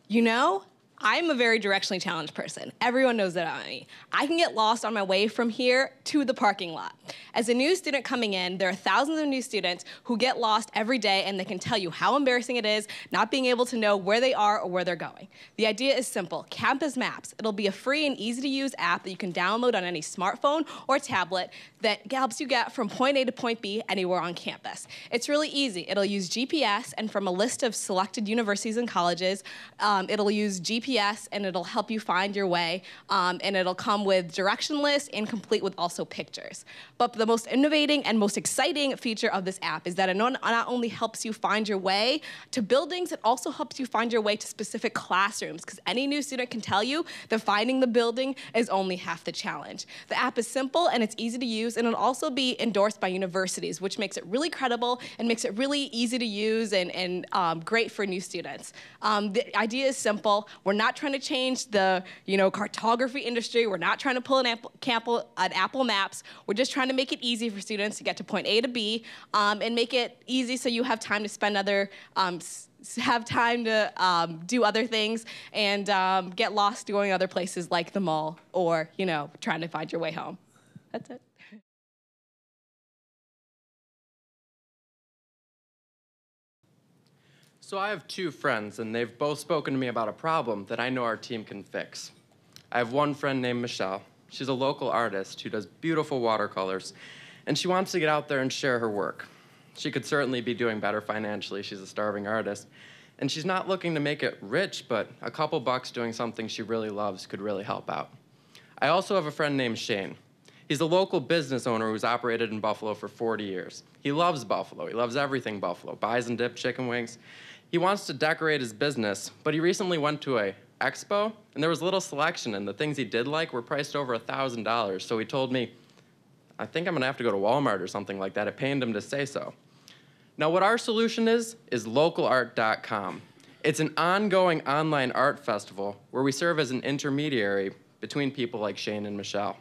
You know, I'm a very directionally challenged person. Everyone knows that about me. I can get lost on my way from here to the parking lot. As a new student coming in, there are thousands of new students who get lost every day, and they can tell you how embarrassing it is not being able to know where they are or where they're going. The idea is simple. Campus Maps. It'll be a free and easy-to-use app that you can download on any smartphone or tablet that helps you get from point A to point B anywhere on campus. It's really easy. It'll use GPS, and from a list of selected universities and colleges, it'll use GPS, and it'll help you find your way, and it'll come with direction lists and complete with also pictures. But the most innovating and most exciting feature of this app is that it not only helps you find your way to buildings, it also helps you find your way to specific classrooms, because any new student can tell you that finding the building is only half the challenge. The app is simple and it's easy to use, and it'll also be endorsed by universities, which makes it really credible and makes it really easy to use and great for new students. The idea is simple. We're not trying to change the cartography industry. We're not trying to pull an Apple Maps. We're just trying to make it easy for students to get to point A to B, and make it easy so you have time to spend do other things and get lost going other places like the mall or trying to find your way home. That's it. So I have two friends, and they've both spoken to me about a problem that I know our team can fix. I have one friend named Michelle. She's a local artist who does beautiful watercolors, and she wants to get out there and share her work. She could certainly be doing better financially. She's a starving artist, and she's not looking to make it rich, but a couple bucks doing something she really loves could really help out. I also have a friend named Shane. He's a local business owner who's operated in Buffalo for 40 years. He loves Buffalo. He loves everything Buffalo, buys and dipped chicken wings. He wants to decorate his business, but he recently went to a expo, and there was little selection, and the things he did like were priced over $1,000. So he told me, I think I'm gonna have to go to Walmart or something like that. It pained him to say so. Now what our solution is localart.com. It's an ongoing online art festival where we serve as an intermediary between people like Shane and Michelle.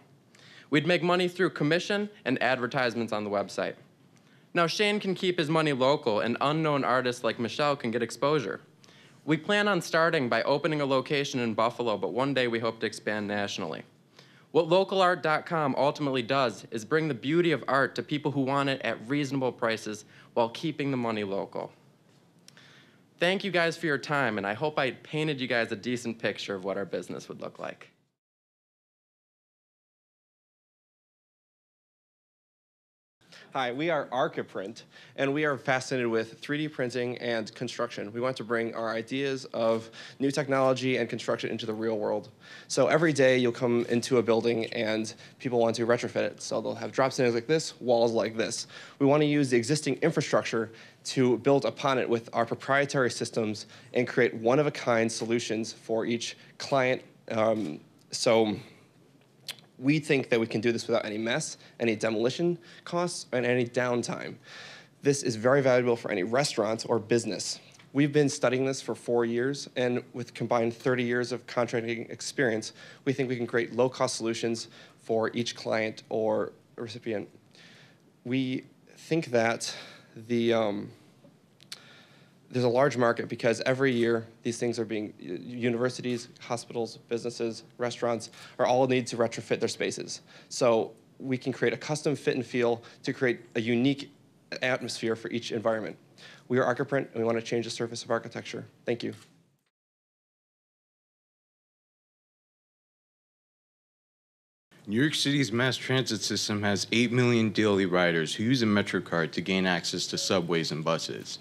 We'd make money through commission and advertisements on the website. Now, Shane can keep his money local, and unknown artists like Michelle can get exposure. We plan on starting by opening a location in Buffalo, but one day we hope to expand nationally. What localart.com ultimately does is bring the beauty of art to people who want it at reasonable prices while keeping the money local. Thank you guys for your time, and I hope I painted you guys a decent picture of what our business would look like. Hi, we are Archiprint, and we are fascinated with 3D printing and construction. We want to bring our ideas of new technology and construction into the real world. So every day you'll come into a building and people want to retrofit it. So they'll have drop stands like this, walls like this. We want to use the existing infrastructure to build upon it with our proprietary systems and create one-of-a-kind solutions for each client. We think that we can do this without any mess, any demolition costs, and any downtime. This is very valuable for any restaurant or business. We've been studying this for 4 years, and with combined 30 years of contracting experience, we think we can create low-cost solutions for each client or recipient. We think that there's a large market because every year these things are being, universities, hospitals, businesses, restaurants are all need to retrofit their spaces. So we can create a custom fit and feel to create a unique atmosphere for each environment. We are Archiprint, and we want to change the surface of architecture. Thank you. New York City's mass transit system has 8 million daily riders who use a MetroCard to gain access to subways and buses.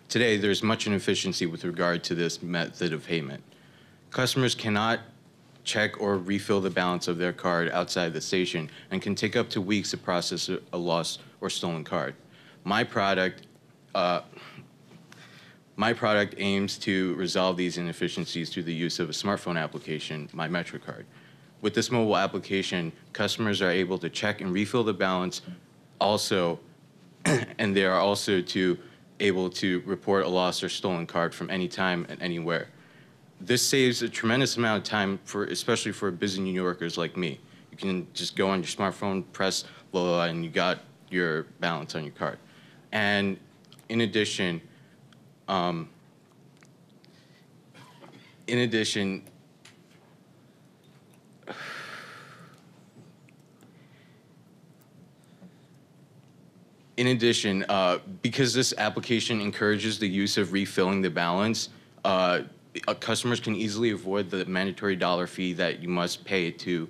Today, there's much inefficiency with regard to this method of payment. Customers cannot check or refill the balance of their card outside the station and can take up to weeks to process a lost or stolen card. My product aims to resolve these inefficiencies through the use of a smartphone application, My MetroCard. With this mobile application, customers are able to check and refill the balance also, and they are also able to report a lost or stolen card from any time and anywhere. This saves a tremendous amount of time, especially for busy New Yorkers like me. You can just go on your smartphone, press blah, and you got your balance on your card. And in addition, because this application encourages the use of refilling the balance, customers can easily avoid the mandatory dollar fee that you must pay to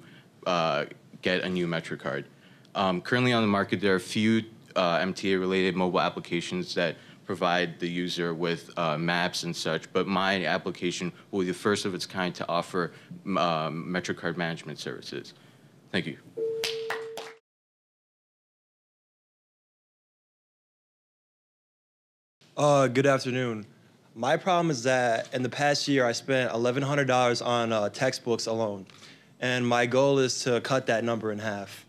get a new MetroCard. Currently on the market, there are a few MTA-related mobile applications that provide the user with maps and such, but my application will be the first of its kind to offer MetroCard management services. Thank you. Good afternoon. My problem is that in the past year, I spent $1,100 on textbooks alone, and my goal is to cut that number in half.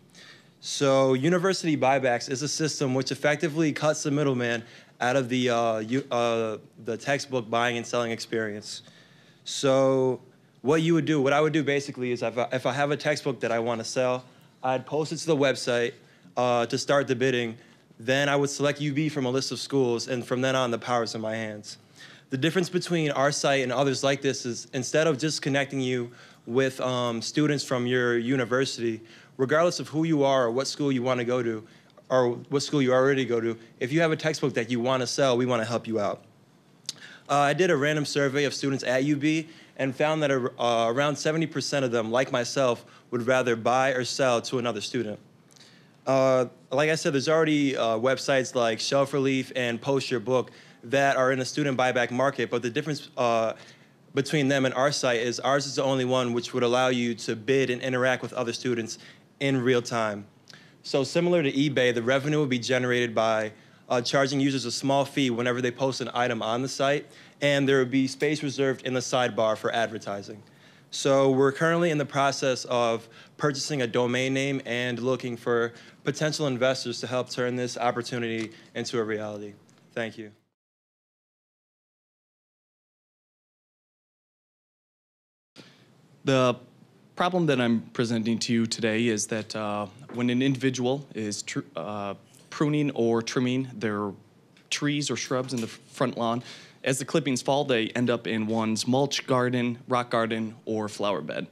So university buybacks is a system which effectively cuts the middleman out of the textbook buying and selling experience. So what I would do basically is if I have a textbook that I want to sell, I'd post it to the website to start the bidding. Then I would select UB from a list of schools, and from then on, the power's in my hands. The difference between our site and others like this is instead of just connecting you with students from your university, regardless of who you are or what school you want to go to, or what school you already go to, if you have a textbook that you want to sell, we want to help you out. I did a random survey of students at UB and found that around 70% of them, like myself, would rather buy or sell to another student. Like I said, there's already websites like Shelf Relief and Post Your Book that are in the student buyback market, but the difference between them and our site is ours is the only one which would allow you to bid and interact with other students in real time. So similar to eBay, the revenue would be generated by charging users a small fee whenever they post an item on the site, and there would be space reserved in the sidebar for advertising. So we're currently in the process of purchasing a domain name and looking for potential investors to help turn this opportunity into a reality. Thank you. The problem that I'm presenting to you today is that when an individual is pruning or trimming their trees or shrubs in the front lawn, as the clippings fall, they end up in one's mulch garden, rock garden, or flower bed.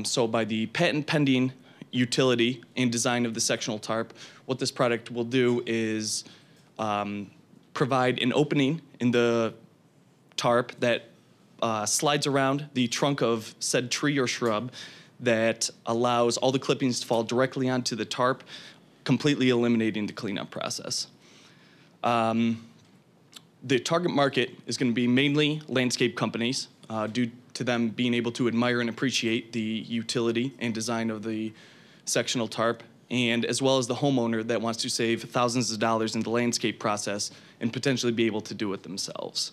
So by the patent pending utility and design of the sectional tarp, what this product will do is provide an opening in the tarp that slides around the trunk of said tree or shrub that allows all the clippings to fall directly onto the tarp, completely eliminating the cleanup process. The target market is going to be mainly landscape companies due to them being able to admire and appreciate the utility and design of the sectional tarp, and as well as the homeowner that wants to save thousands of dollars in the landscape process and potentially be able to do it themselves.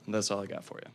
That's all I got for you.